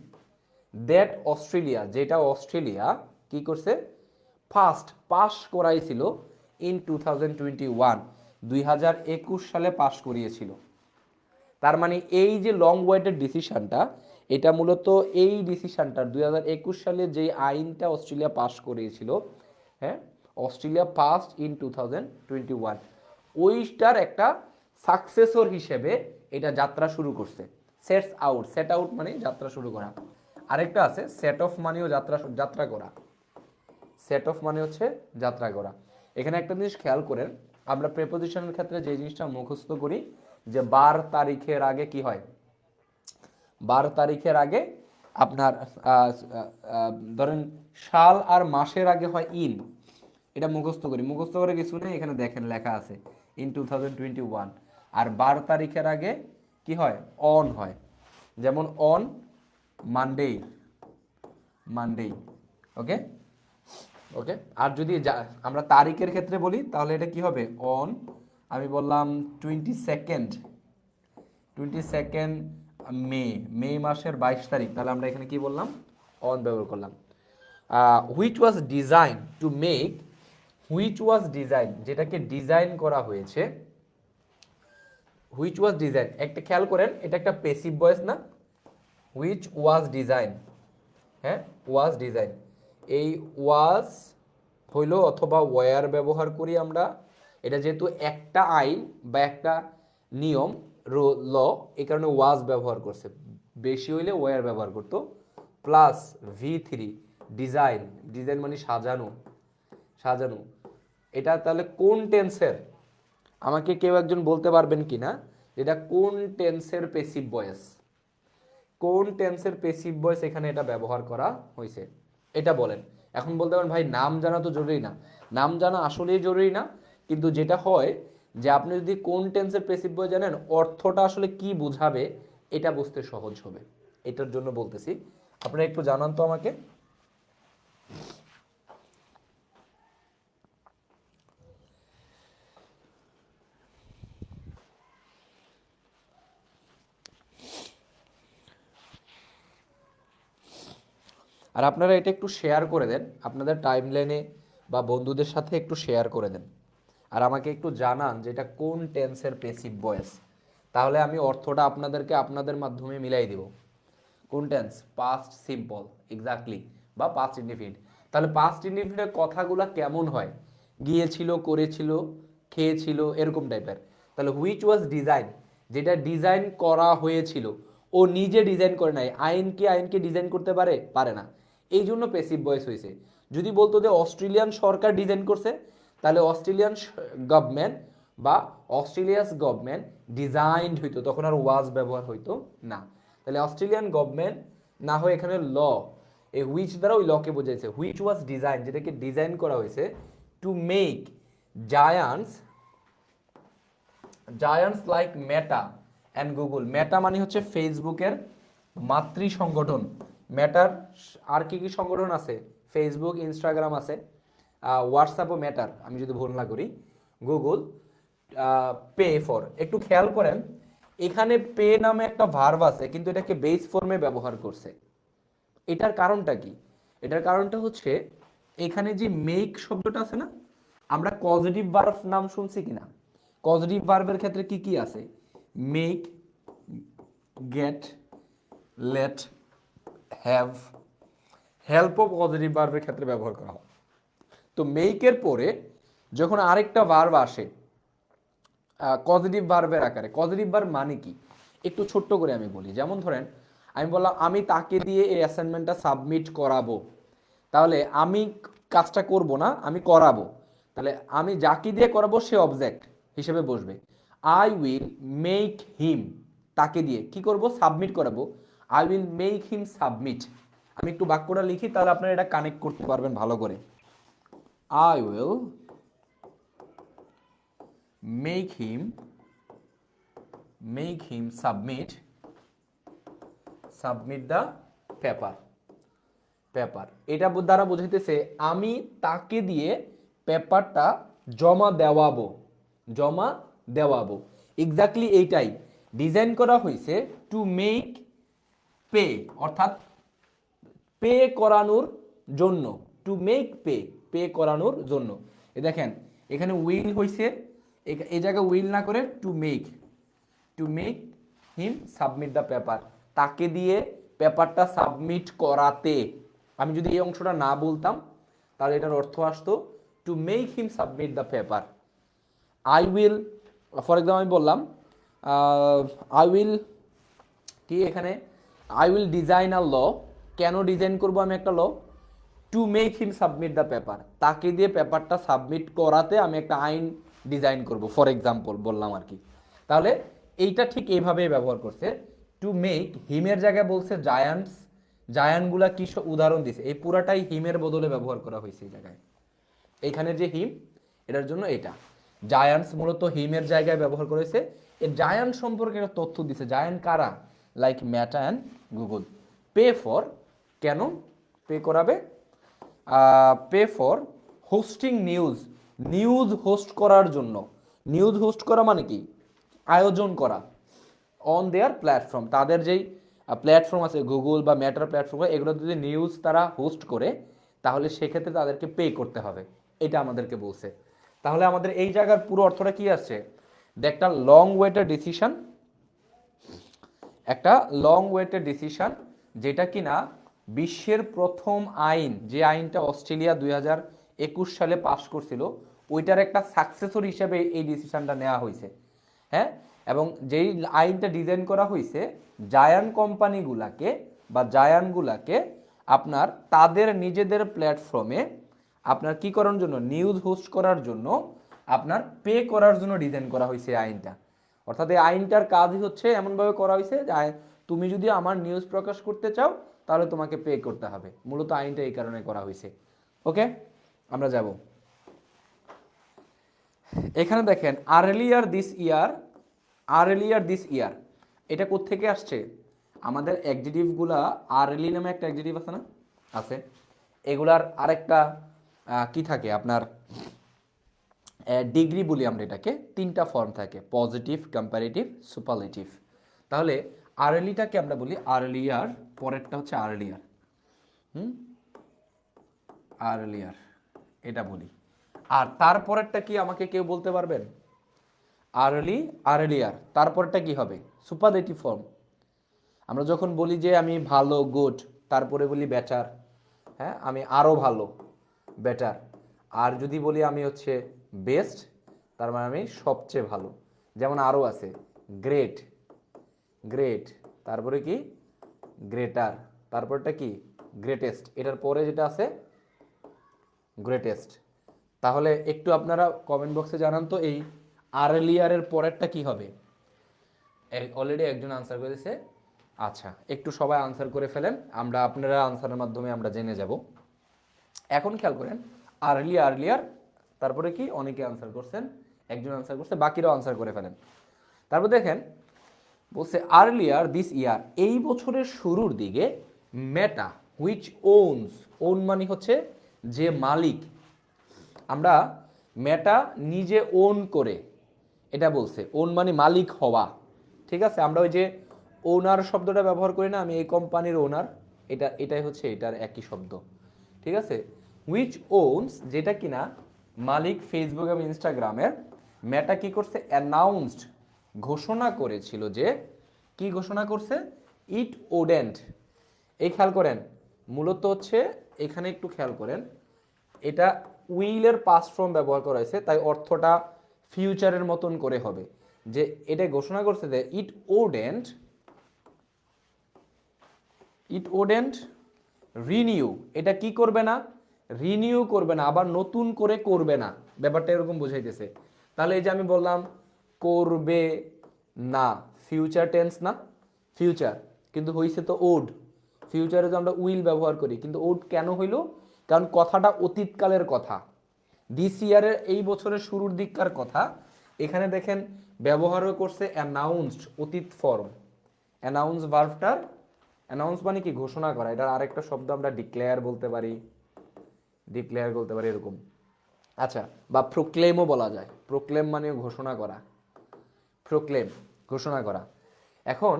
দ্যাট অস্ট্রেলিয়া, যেটা অস্ট্রেলিয়া কি করছে, ফার্স্ট পাস করাইছিল ইন 2021, 2021 সালে পাস করিয়েছিল। তার মানে এই যে লং ওয়েটেড ডিসিশনটা, এটা মূলত এই ডিসিশনটা 2021 সালে যে আইনটা অস্ট্রেলিয়া পাস করিয়েছিল, হ্যাঁ, অস্ট্রেলিয়া পাস ইন 2021, ওইটার একটা সাকসেসর হিসেবে এটা যাত্রা শুরু করছে। সেটস আউট, সেট আউট মানে যাত্রা শুরু করা। আরেকটা আছে সেট অফ মানেও যাত্রা করা, সেট অফ মানে হচ্ছে যাত্রা করা। এখানে একটা জিনিস খেয়াল করেন, আমরা প্রেপোজিশনের ক্ষেত্রে যে জিনিসটা মুখস্থ করি যে 12 তারিখের আগে কি হয়, 12 তারিখের আগে আপনার ধরেন সাল আর মাসের আগে হয় ইন, এটা মুখস্থ করি, মুখস্থ করে কিছু নেই, এখানে দেখেন লেখা আছে ইন 2021। আর 12 তারিখের আগে কি হয়, অন হয়, যেমন অন মানডে, মানডে। ওকে, ওকে, আর যদি আমরা তারিখের ক্ষেত্রে বলি তাহলে এটা কি হবে, অন, আমি বললাম 22 মে, মে মাসের 22 তারিখ, তাহলে আমরা এখানে কি বললাম, অন ব্যবহার করলাম। Which was design to make, which was design, যেটাকে ডিজাইন করা হয়েছে, হুইচ ওয়াজ ডিজাইন, একটা খেয়াল করেন, এটা একটা প্যাসিভ ভয়েস না, হুইচ ওয়াজ ডিজাইন, হ্যাঁ, ওয়াজ ডিজাইন, এই ওয়াজ হইল অথবা ওয়ার ব্যবহার করি আমরা, এটা যেহেতু একটা আইন বা একটা নিয়ম ল, এই কারণে ওয়াজ ব্যবহার করছে, বেশি হইলে ওয়ার ব্যবহার করতো, প্লাস V3 ডিজাইন, ডিজাইন মানে সাজানো, সাজানো। এটা তাহলে কোন টেন্সের, আমাকে কেউ একজন বলতে পারবেন কি না এটা কোন টেন্সের প্যাসিভ ভয়েস, কোন টেন্সের পেসিভ ভয়েস এখানে এটা ব্যবহার করা হয়েছে, এটা বলেন। এখন বলতে পারেন ভাই নাম জানা তো জরুরি না, নাম জানা আসলেই জরুরি না, কিন্তু যেটা হয় যে আপনি যদি কোন টেন্সের পেসিভ ভয়েস জানেন অর্থটা আসলে কি বোঝাবে এটা বুঝতে সহজ হবে, এটার জন্য বলতেছি। আপনারা একটু জানান তো আমাকে। আর আপনারা এটা একটু শেয়ার করে দেন আপনাদের টাইমলাইনে বা বন্ধুদের সাথে একটু শেয়ার করে দেন, আর আমাকে একটু জানান যে এটা কোন টেন্সের পেসিভ ভয়েস, তাহলে আমি অর্থটা আপনাদেরকে আপনাদের মাধ্যমে মিলাই দিব। কোন টেন্স? পাস্ট সিম্পল, এক্স্যাক্টলি, বা পাস্ট ইনডিফিনিট। তাহলে পাস্ট ইনডিফিনিটের কথাগুলো কেমন হয়? গিয়েছিল, করেছিল, খেয়েছিল, এরকম টাইপের। তাহলে হুইচ ওয়াজ ডিজাইন, যেটা ডিজাইন করা হয়েছিল, ও নিজে ডিজাইন করে নাই। আইনকে ডিজাইন করতে পারে? পারে না, এই জন্য প্যাসিভ ভয়েস হয়েছে। যদি বলতো যে অস্ট্রেলিয়ান সরকার ডিজাইন করছে, তাহলে অস্ট্রেলিয়ান গভর্নমেন্ট বা অস্ট্রেলিয়াস গভর্নমেন্ট ডিজাইনড হইতো, তখন আর ওয়াজ ব্যবহার হইতো না। তাহলে অস্ট্রেলিয়ান গভর্নমেন্ট না হয় এখানে ল, এই হুইচ দ্বারা ওই লকে বোঝাইছে। হুইচ ওয়াজ ডিজাইন, যেটাকে ডিজাইন করা হয়েছে to make giants giants like Meta and Google. Meta মানে হচ্ছে ফেসবুকের মাতৃ সংগঠন। মেটার আর কি কি সংগঠন আছে? ফেসবুক, ইনস্টাগ্রাম আছে, হোয়াটসঅ্যাপও মেটার, আমি যদি ভুল না করি, গুগল। পে ফর, একটু খেয়াল করেন এখানে পে নামে একটা ভার্ব আছে কিন্তু এটাকে বেস ফর্মে ব্যবহার করছে। এটার কারণটা কি? এটার কারণটা হচ্ছে এখানে যে মেক শব্দটা আছে না, আমরা পজিটিভ ভার্ব নাম শুনছি কিনা? পজিটিভ ভার্বের ক্ষেত্রে কি কি আছে? মেক, গেট, লেট, হ্যাভ, হেল্পও পজিটিভ ভার্বের ক্ষেত্রে ব্যবহার করা হয়। তো মেকের পরে যখন আরেকটা ভার্ব আসে পজিটিভ ভার্বের আকারে, পজিটিভ ভার্ব মানে কি একটু ছোট্ট করে আমি বলি। যেমন ধরেন আমি বললাম আমি তাকে দিয়ে এই অ্যাসাইনমেন্টটা সাবমিট করাবো, তাহলে আমি কাজটা করব না, আমি করাবো। তাহলে আমি যাকে দিয়ে করাবো সে অবজেক্ট হিসেবে বসবে। আই উইল মেক হিম, তাকে দিয়ে কি করব? সাবমিট করাবো। I will make him submit. আমি একটু বাক্যটা লিখি তাহলে আপনারা এটা কানেক্ট করতে পারবেন ভালো করে। I will make him submit the paper. এটা দ্বারা বোঝাইতেছে আমি তাকে দিয়ে পেপারটা জমা দেওয়াবো। এক্স্যাক্টলি এইটাই ডিজাইন করা হয়েছে টু মেক পে, অর্থাৎ পে করানোর জন্য। টু মেক পে করানোর জন্য। দেখেন এখানে উইল হয়েছে, এই জায়গায় উইল না করে two make him submit the paper, তাকে দিয়ে পেপারটা সাবমিট করাতে। আমি যদি এই অংশটা না বলতাম তাহলে এটার অর্থ আসতো to make him submit the paper. I will, for example আমি বললাম আই উইল কি, এখানে I will design a law, কেন ডিজাইন করব আমি একটা law? To make him submit the paper, তাকে দিয়ে পেপারটা সাবমিট করাতে আমি একটা আইন ডিজাইন করব, ফর এক্সাম্পল বললাম আর কি। তাহলে এইটা ঠিক এইভাবেই ব্যবহার করছে। টু মেক, হিমের জায়গায় বলছে জায়ান্টস, জায়ান্টগুলা কি উদাহরণ দিছে, এই পুরাটাই হিমের বদলে ব্যবহার করা হয়েছে এই জায়গায়। এইখানে যে হিম, এটার জন্য এটা জায়ান্টস মূলত হিমের জায়গায় ব্যবহার করেছে। এই জায়ান্ট সম্পর্কে একটা তথ্য দিছে। জায়ান্ট কারা? Like Meta and Google. Pay for, কেন পে করাবে? Pay for hosting news host করার জন্য। নিউজ হোস্ট করা মানে কি? আয়োজন করা। অন দেয়ার প্ল্যাটফর্ম, তাদের যেই প্ল্যাটফর্ম আছে গুগল বা মেটার প্ল্যাটফর্ম, এগুলো যদি নিউজ তারা হোস্ট করে তাহলে সেক্ষেত্রে তাদেরকে পে করতে হবে, এটা আমাদেরকে বলছে। তাহলে আমাদের এই জায়গার পুরো অর্থটা কি আসছে? একটা লং ওয়েটেড ডিসিশন, যেটা কিনা বিশ্বের প্রথম আইন, যে আইনটা অস্ট্রেলিয়া 2021 সালে পাশ করছিল, ওইটার একটা সাকসেসর হিসেবে এই ডিসিশনটা নেওয়া হয়েছে। হ্যাঁ, এবং যেই আইনটা ডিজাইন করা হয়েছে জায়ান্ট কোম্পানিগুলাকে বা জায়ান্টগুলাকে আপনার তাদের নিজেদের প্ল্যাটফর্মে আপনার কি করার জন্য, নিউজ হোস্ট করার জন্য, আপনার পে করার জন্য ডিজাইন করা হয়েছে আইনটা। অর্থাৎ এই আইনটার কাজই হচ্ছে এমনভাবে করা হয়েছে তুমি যদি আমার নিউজ প্রকাশ করতে চাও তাহলে তোমাকে পে করতে হবে। মূলত আইনটা এই কারণে করা হয়েছে। ওকে, আমরা যাব। এখানে দেখেন আর্লিয়ার দিস ইয়ার, এটা কোত্থেকে আসছে? আমাদের অ্যাডজেক্টিভগুলা আর্লি নামে একটা অ্যাডজেক্টিভ আছে না? আছে। এগুলার আরেকটা কি থাকে আপনার, ডিগ্রি বলি আমরা এটাকে, 3টা ফর্ম থাকে, পজিটিভ, কম্পারেটিভ, সুপারলেটিভ। তাহলে আর্লিটাকে আমরা বলি আর্লিয়ার, পরেরটা হচ্ছে আর্লিয়ার, আর্লিয়ার এটা বলি। আর তারপরেরটা কি আমাকে কেউ বলতে পারবেন? আর্লিয়ার তারপরটা কি হবে? Superlative form. আমরা যখন বলি যে আমি ভালো, গুড, তারপরে বলি বেটার, হ্যাঁ আমি আরও ভালো, বেটার। আর যদি বলি আমি হচ্ছে বেস্ট, তার মানে আমি সবচেয়ে ভালো। যেমন আরও আছে গ্রেট, গ্রেট, তারপরে কি গ্রেটার, তারপরটা কি গ্রেটেস্ট, এটার পরে যেটা আছে গ্রেটেস্ট। তাহলে একটু আপনারা কমেন্ট বক্সে জানান তো এই আর্লিয়ারের পরেরটা কি হবে? অলরেডি একজন আনসার করেছে। আচ্ছা, একটু সবাই আনসার করে ফেলেন, আপনারা আনসারের মাধ্যমে আমরা জেনে যাব। এখন খেয়াল করেন আর্লিয়ার তারপরে কি, অনেকে আনসার করছেন, একজন আনসার করছে, বাকিরাও আনসার করে ফেলেন। তারপর দেখেন বলছে আর্লিয়ার দিস ইয়ার, এই বছরের শুরুর দিকে, মেটা হুইচ ওন মানে হচ্ছে যে মালিক, আমরা মেটা নিজে ওন করে, এটা বলছে ওন মানে মালিক হওয়া। ঠিক আছে, আমরা ওই যে ওনার শব্দটা ব্যবহার করি না, আমি এই কোম্পানির ওনার, এটাই হচ্ছে এটার একই শব্দ। ঠিক আছে, হুইচ ওনস যেটা কিনা মালিক ফেসবুক এবং ইনস্টাগ্রামের, মেটা কি করছে, অ্যানাউন্সড ঘোষণা করেছিল যে, কি ঘোষণা করছে, ইট ওডেন্ট। এই খেয়াল করেন, মূলত হচ্ছে এখানে একটু খেয়াল করেন, এটা উইলের পাস্ট ফর্ম ব্যবহার করা হয়েছে, তাই অর্থটা ফিউচারের মতন করে হবে, যে এটা ঘোষণা করছে যে ইট ওডেন্ট রিনিউ, এটা কি করবে না, রিনিউ করবে না, আবার নতুন করে করবে না, ব্যাপারটা এরকম বোঝাইতেছে। তাহলে এই যে আমি বললাম করবে না, ফিউচার টেন্স না, ফিউচার, কিন্তু হইছে তো ওড। ফিউচারে তো আমরা উইল ব্যবহার করি, কিন্তু ওড কেন হইল? কারণ কথাটা অতীতকালের কথা, দিস ইয়ারের, এই বছরের শুরুর দিককার কথা। এখানে দেখেন ব্যবহারও করছে অ্যানাউন্সড, অতীত ফর্ম। অ্যানাউন্স ভার্বটার, অ্যানাউন্স মানে কি ঘোষণা করা, এটার আরেকটা শব্দ আমরা ডিক্লেয়ার বলতে পারি, এরকম। আচ্ছা, বা প্রোক্লেমও বলা যায়, প্রোক্লেম মানে ঘোষণা করা, প্রোক্লেম ঘোষণা করা। এখন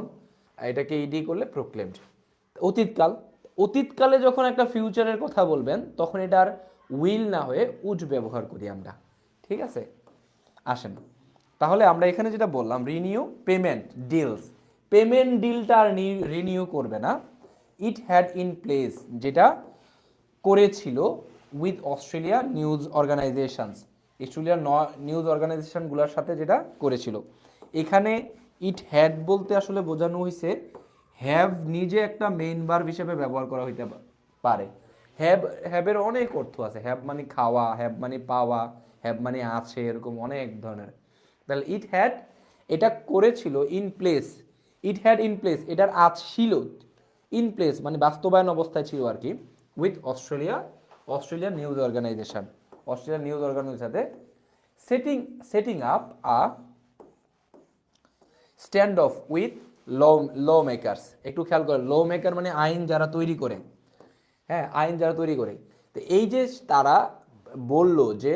এটাকে ইডি করলে প্রোক্লেমড। অতীতকালে যখন একটা ফিউচারের কথা বলবেন তখন এটার উইল না হয়ে উড ব্যবহার করি আমরা। ঠিক আছে, আসেন তাহলে আমরা এখানে যেটা বললাম, রিনিউ পেমেন্ট ডিলস, পেমেন্ট ডিলটা আর রিনিউ করবে না। ইট হ্যাড ইন প্লেস, যেটা করেছিল উইথ অস্ট্রেলিয়া নিউজ অর্গানাইজেশনস, অস্ট্রেলিয়ার নিউজ অর্গানাইজেশনগুলোর সাথে যেটা করেছিল। এখানে ইট হ্যাড বলতে আসলে বোঝানো হয়েছে হ্যাভ নিজে একটা মেইন ভার্ব হিসেবে ব্যবহার করা হইতে পারে। হ্যাভের অনেক অর্থ আছে, হ্যাভ মানে খাওয়া, হ্যাভ মানে পাওয়া, হ্যাভ মানে আছে, এরকম অনেক ধরনের। তাহলে ইট হ্যাড এটা করেছিল, in place, it had in place এটার আজ ছিল, ইন প্লেস মানে বাস্তবায়ন অবস্থায় ছিল আর কি, with Australian news organisation, Australian news অর্গানাইজেশনের সাথে setting up a stand off with lawmakers. একটু খেয়াল করেন, ল মেকার মানে আইন যারা তৈরি করে, হ্যাঁ আইন যারা তৈরি করে। তো এই যে তারা বলল যে,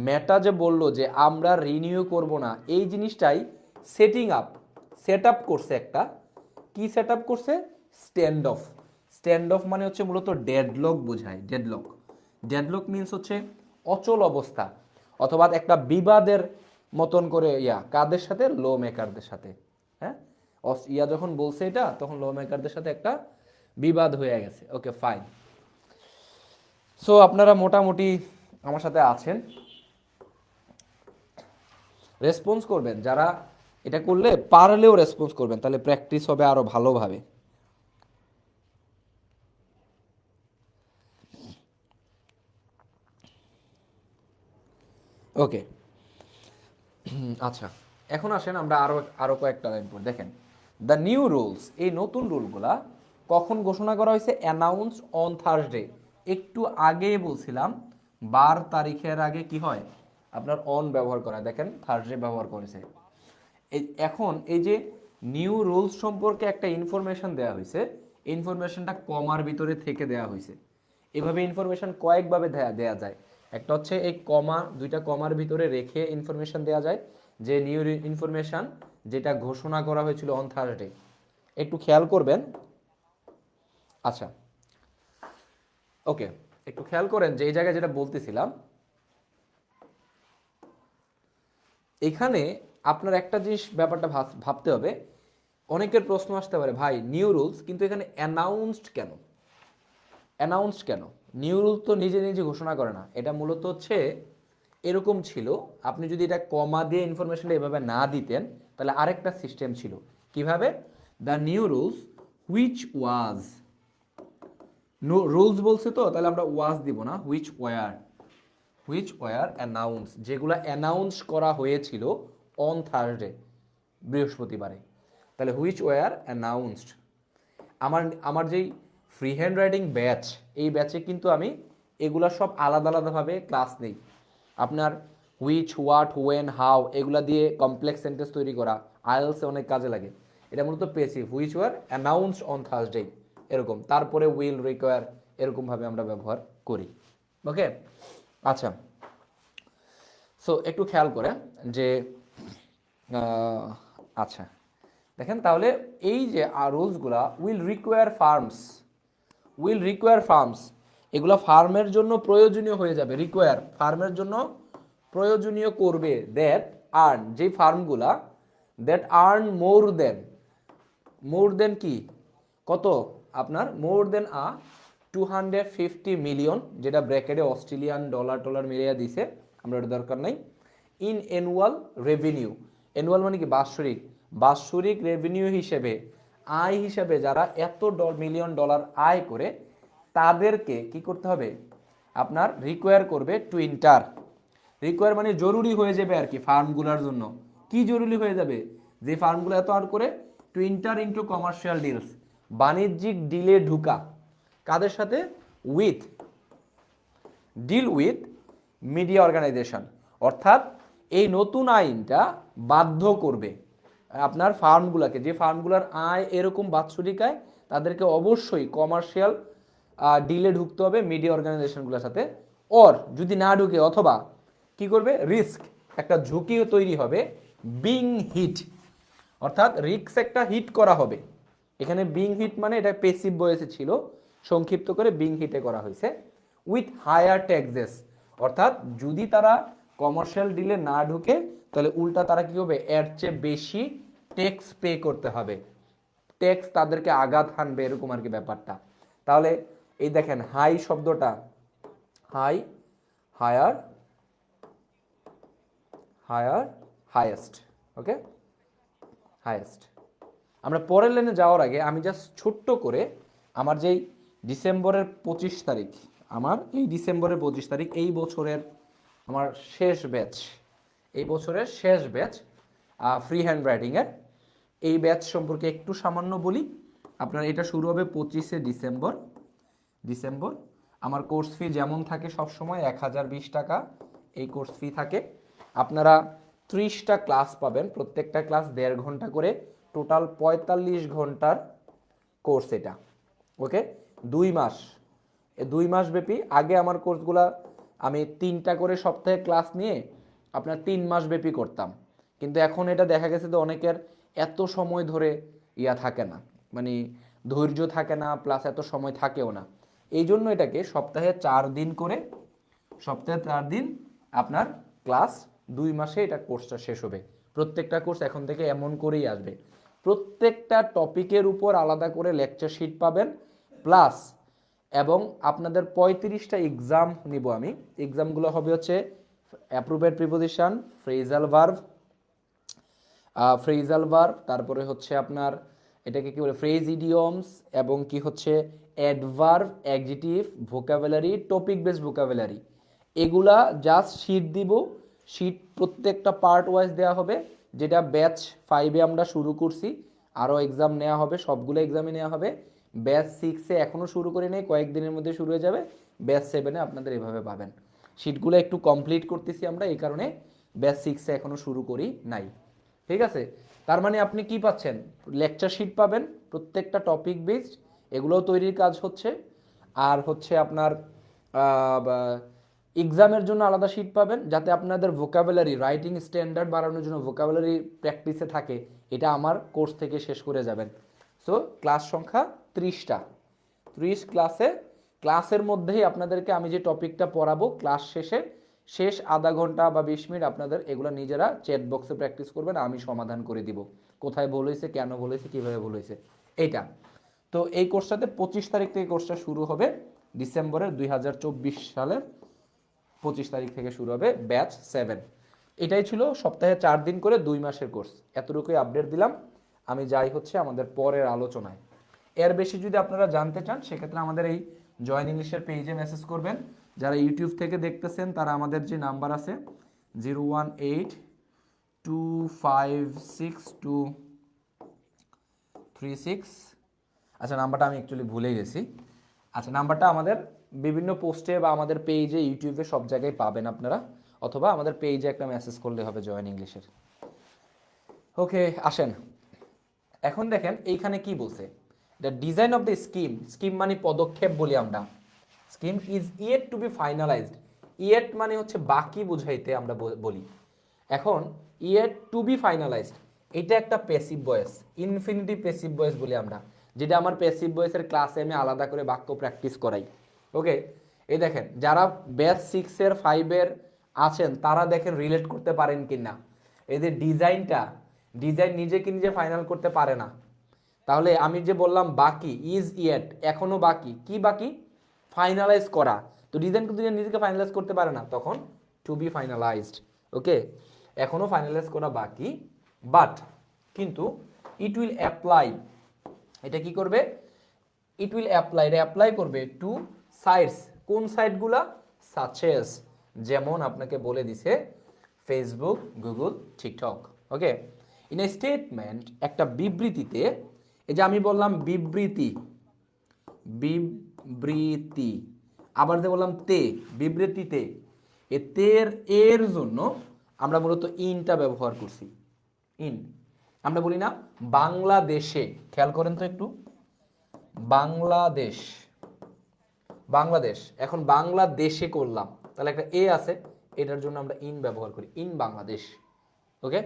মেটা যে বলল যে আমরা রিনিউ করব না, এই জিনিসটাই সেট আপ করছে একটা, কি সেট আপ করছে, স্ট্যান্ড অফ মানে হচ্ছে মূলত ডেডলক বোঝায়, ডেডলক মিনস হচ্ছে অচল অবস্থা, অথবা একটা বিবাদের মতন করে, কাদের সাথে, ল মেকারদের সাথে। হ্যাঁ, যখন বলছে এটা, তখন ল মেকারদের সাথে একটা বিবাদ হয়ে গেছে। Okay fine. সো আপনারা মোটামুটি আমার সাথে আছেন, রেসপন্স করবেন, যারা এটা করলে পারলেও রেসপন্স করবেন, তাহলে প্র্যাকটিস হবে আরো ভালোভাবে। ওকে, আচ্ছা এখন আসেন আমরা আরো কয়েকটা লাইন পড়ি। দেখেন দ্য নিউ রুলস, এই নতুন রুলগুলা কখন ঘোষণা করা হয়েছে? Announce on Thursday. একটু আগে বলছিলাম 12 তারিখের আগে কি হয়, আপনার অন ব্যবহার করা, দেখেন থার্সডে ব্যবহার করেছে। এখন এই যে নিউ রুলস সম্পর্কে একটা ইনফরমেশন দেওয়া হয়েছে, ইনফরমেশনটা কমার ভিতরে থেকে দেওয়া হয়েছে। এভাবে ইনফরমেশন কয়েকভাবে দেয়া যায়। একটা হচ্ছে এই কমা, দুইটা কমার ভিতরে রেখে ইনফরমেশন দেওয়া যায়, যে নিউ ইনফরমেশন যেটা ঘোষণা করা হয়েছিল অন থার্সডে। একটু খেয়াল করবেন। আচ্ছা, ওকে, একটু খেয়াল করেন যে এই জায়গায় যেটা বলতেছিলাম, এখানে আপনার একটা জিনিস ব্যাপারটা ভাবতে হবে। অনেকের প্রশ্ন আসতে পারে, ভাই নিউ রুলস কিন্তু এখানে অ্যানাউন্সড কেন? অ্যানাউন্সড কেন? নিউ রুল তো নিজে নিজে ঘোষণা করে না। এটা মূলত হচ্ছে এরকম ছিল, আপনি যদি এটা কমা দিয়ে ইনফরমেশনটা এভাবে না দিতেন তাহলে আরেকটা সিস্টেম ছিল। কিভাবে? The new rules which was, rules বলছে তো, তাহলে আমরা ওয়াজ দিব না, হুইচ ওয়ার অ্যানাউন্স, যেগুলো অ্যানাউন্স করা হয়েছিল অন থার্সডে, বৃহস্পতিবারে। তাহলে হুইচ ওয়ার অ্যানাউন্সড। আমার যেই ফ্রি হ্যান্ড রাইটিং ব্যাচ, এই ব্যাচে কিন্তু আমি এগুলা সব আলাদা আলাদাভাবে ক্লাস নেই। আপনার হুইচ, হোয়াট, হোয়েন, হাউ এগুলা দিয়ে কমপ্লেক্স সেন্টেন্স তৈরি করা আইএলসে অনেক কাজে লাগে। এটা মূলত passive, which were announced on Thursday এরকম, তারপরে উইল, রিকোয়ার এরকমভাবে আমরা ব্যবহার করি। ওকে, আচ্ছা। সো একটু খেয়াল করে যে আচ্ছা দেখেন, তাহলে এই যে রুলসগুলা উইল রিকোয়ার ফার্মস, এগুলো ফার্মের জন্য প্রয়োজনীয় হয়ে যাবে। রিকোয়ার ফার্মের জন্য প্রয়োজনীয় করবে, দ্যাট আর্ন, যে ফার্মগুলা দ্যাট আর্ন মোর দেন কি, কত আপনার, মোর দেন 250 মিলিয়ন, যেটা ব্র্যাকেটে অস্ট্রেলিয়ান ডলার মিলিয়ে দিছে, আমরা ওটা দরকার নাই। ইন অ্যানুয়াল রেভিনিউ, অ্যানুয়াল মানে কি, বাৎসরিক রেভিনিউ হিসেবে, আয় হিসেবে যারা এত মিলিয়ন ডলার আয় করে, তাদেরকে কি করতে হবে, আপনার রিকোয়ার করবে টু ইন্টার। রিকোয়ার মানে জরুরি হয়ে যাবে আর কি ফার্মগুলোর জন্য। কি জরুরি হয়ে যাবে? যে ফার্মগুলো এত আর করে, to enter into commercial deals, বাণিজ্যিক ডিলে ঢুকা, কাদের সাথে? Deal with media organisation. অর্থাৎ এই নতুন আইনটা বাধ্য করবে আপনার ফার্মগুলোকে, যে ফার্মগুলোর আয় এরকম বাৎসরিক আয়, তাদেরকে অবশ্যই কমার্শিয়াল ডিলে ঢুকতে হবে মিডিয়া অর্গানাইজেশনগুলোর সাথে। ওর যদি না ঢুকে, অথবা কি করবে, রিস্ক, একটা ঝুঁকিও তৈরি হবে, বিং হিট, অর্থাৎ রিস্ক একটা হিট করা হবে। এখানে বিং হিট মানে এটা পেসিভ ভয়েসে ছিল, সংক্ষিপ্ত করে বিং হিটে করা হয়েছে। উইথ হায়ার ট্যাক্সেস, অর্থাৎ যদি তারা কমার্শিয়াল ডিলে না ঢুকে, তাহলে উল্টা তারা কি হবে, এর চেয়ে বেশি ট্যাক্স পে করতে হবে, ট্যাক্স তাদেরকে আঘাত হানবে, এরকম আর কি ব্যাপারটা। তাহলে এই দেখেন, হাই শব্দটা, হায়ার, হাইয়েস্ট, ওকে, হাইয়েস্ট। আমরা পরের লাইনে যাওয়ার আগে আমি জাস্ট ছোট্ট করে আমার যেই ডিসেম্বরের 25 তারিখ, আমার এই ডিসেম্বরের 25 তারিখ এই বছরের আমার শেষ ব্যাচ, এই বছরের শেষ ব্যাচ ফ্রি হ্যান্ড রাইটিংয়ের, এই ব্যাচ সম্পর্কে একটু সামান্য বলি। আপনার এটা শুরু হবে 25শে ডিসেম্বর। আমার কোর্স ফি যেমন থাকে সবসময় 1020 টাকা এই কোর্স ফি থাকে। আপনারা 30টা ক্লাস পাবেন, প্রত্যেকটা ক্লাস 1.5 ঘন্টা করে, টোটাল 45 ঘন্টার কোর্স এটা। ওকে, 2 মাস ব্যাপী। আগে আমার কোর্সগুলা আমি 3টা করে সপ্তাহে ক্লাস নিয়ে আপনার 3 মাস ব্যাপী করতাম, কিন্তু এখন এটা দেখা গেছে যে অনেকের এত সময় ধরে থাকে না, মানে ধৈর্য থাকে না, প্লাস এত সময় থাকেও না। এই জন্য এটাকে সপ্তাহে 4 দিন করে, সপ্তাহে 4 দিন আপনার ক্লাস, 2 মাসে এটা কোর্সটা শেষ হবে। প্রত্যেকটা কোর্স এখন থেকে এমন করেই আসবে, প্রত্যেকটা টপিকের উপর আলাদা করে লেকচার শিট পাবেন, প্লাস এবং আপনাদের 35টা এক্সাম নিব আমি। এক্সামগুলো হবে হচ্ছে অ্যাপ্রোপ্রিয়েট প্রিপোজিশন, ফ্রেজাল ভার্ব, তারপরে হচ্ছে আপনার এটাকে কি বলে, ফ্রেজ ইডিয়মস, এবং কি হচ্ছে adverb, adjective, vocabulary, topic based vocabulary. এগুলা জাস্ট শিট দিব, শিট প্রত্যেকটা পার্ট ওয়াইজ দেওয়া হবে, যেটা ব্যাচ 5-এ আমরা শুরু করছি। আরও এক্সাম নেওয়া হবে, সবগুলো এক্সামে নেওয়া হবে। ব্যাচ 6-এ এখনও শুরু করে নেই, কয়েকদিনের মধ্যে শুরু হয়ে যাবে। ব্যাচ 7-এ আপনাদের এভাবে পাবেন। শিটগুলো একটু কমপ্লিট করতেছি আমরা, এই কারণে ব্যাচ 6-এ এখনও শুরু করি নাই। ঠিক আছে, তার মানে আপনি কি পাচ্ছেন, লেকচার শিট পাবেন প্রত্যেকটা টপিক বেসড, এগুলোও তৈরির কাজ হচ্ছে। আর হচ্ছে আপনার এক্সামের জন্য আলাদা শিট পাবেন, যাতে আপনাদের ভোকাবুলারি রাইটিং স্ট্যান্ডার্ড বাড়ানোর জন্য ভোকাবুলারি প্র্যাকটিসে থাকে। এটা আমার কোর্স থেকে শেষ করে যাবেন। সো ক্লাস সংখ্যা 30টা, 30 ক্লাসের মধ্যেই আপনাদেরকে আমি যে টপিকটা পড়াবো ক্লাস শেষে, শেষ আধা ঘন্টা বা 20 মিনিট আপনাদের এগুলো নিজেরা চ্যাট বক্সে প্র্যাকটিস করবেন, আমি সমাধান করে দিব কোথায় ভুল হয়েছে, কেন ভুল হয়েছে, কীভাবে ভুল হয়েছে এইটা। তো এই কোর্সটাতে 25 তারিখ থেকে কোর্সটা শুরু হবে, ডিসেম্বরের 2024 সালের 25 তারিখ থেকে শুরু হবে ব্যাচ 7। এটাই ছিল সপ্তাহে 4 দিন করে 2 মাসের কোর্স। এতটুকুই আপডেট দিলাম। আমি যাই হচ্ছে আমাদের পরের আলোচনায়। এর বেশি যদি আপনারা জানতে চান সেক্ষেত্রে আমাদের এই জয়েন ইংলিশের পেজে মেসেজ করবেন। যারা ইউটিউব থেকে দেখতেছেন তারা আমাদের যে নাম্বার আছে 018256236, আচ্ছা নাম্বারটা আমি অ্যাকচুয়ালি ভুলে গেছি। আচ্ছা নাম্বারটা আমাদের বিভিন্ন পোস্টে বা আমাদের পেজে ইউটিউবে সব জায়গায় পাবেন আপনারা, অথবা আমাদের পেজে একটা মেসেজ করলে হবে জয়েন ইংলিশের। ওকে, আসেন এখন দেখেন এইখানে কি বলছে, the design of the scheme, scheme মানে পদক্ষেপ বলি আমরা, scheme is yet to be finalised. Yet মানে হচ্ছে বাকি বুঝাইতে আমরা বলি। এখন ইয়েট টু বি ফাইনালাইজড এটা একটা passive voice, infinitive passive voice বলি আমরা, যেটা আমার প্যাসিভ ভয়েসের ক্লাসে আমি আলাদা করে বাক্য প্র্যাকটিস করাই। ওকে, এই দেখেন যারা ব্যাচ 6-এর 5-এর আছেন তারা দেখেন রিলেট করতে পারেন কি না। এই যে ডিজাইন নিজেকে নিজে ফাইনাল করতে পারে না। তাহলে আমি যে বললাম বাকি, ইজ ইয়েট এখনো বাকি, কি বাকি, ফাইনালাইজ করা। তো ডিজাইন কিন্তু নিজেকে ফাইনালাইজ করতে পারে না, তখন টু বি ফাইনালাইজড। ওকে, এখনো ফাইনালাইজ করা বাকি, বাট কিন্তু ইট উইল অ্যাপ্লাই, এটা কি করবে, ইট উইল অ্যাপ্লাই, এটা অ্যাপ্লাই করবে টু সাইটস, কোন সাইটগুলা, সাচেস, যেমন আপনাকে বলে দিছে Facebook, Google, TikTok. Okay, in a statement একটা বিবৃতিতে, এই যে আমি বললাম বিবৃতি, বিবৃতি, আবার যে বললাম তে, বিবৃতিতে, এ তের এর জন্য আমরা মূলত ইনটা ব্যবহার করছি। ইন আমরা বলি না বাংলাদেশে, খেয়াল করেন তো একটু, বাংলাদেশ, বাংলাদেশ, এখন বাংলাদেশে করলাম, তাহলে একটা এ আছে, এটার জন্য আমরা ইন ব্যবহার করি, ইন বাংলাদেশ। ওকে,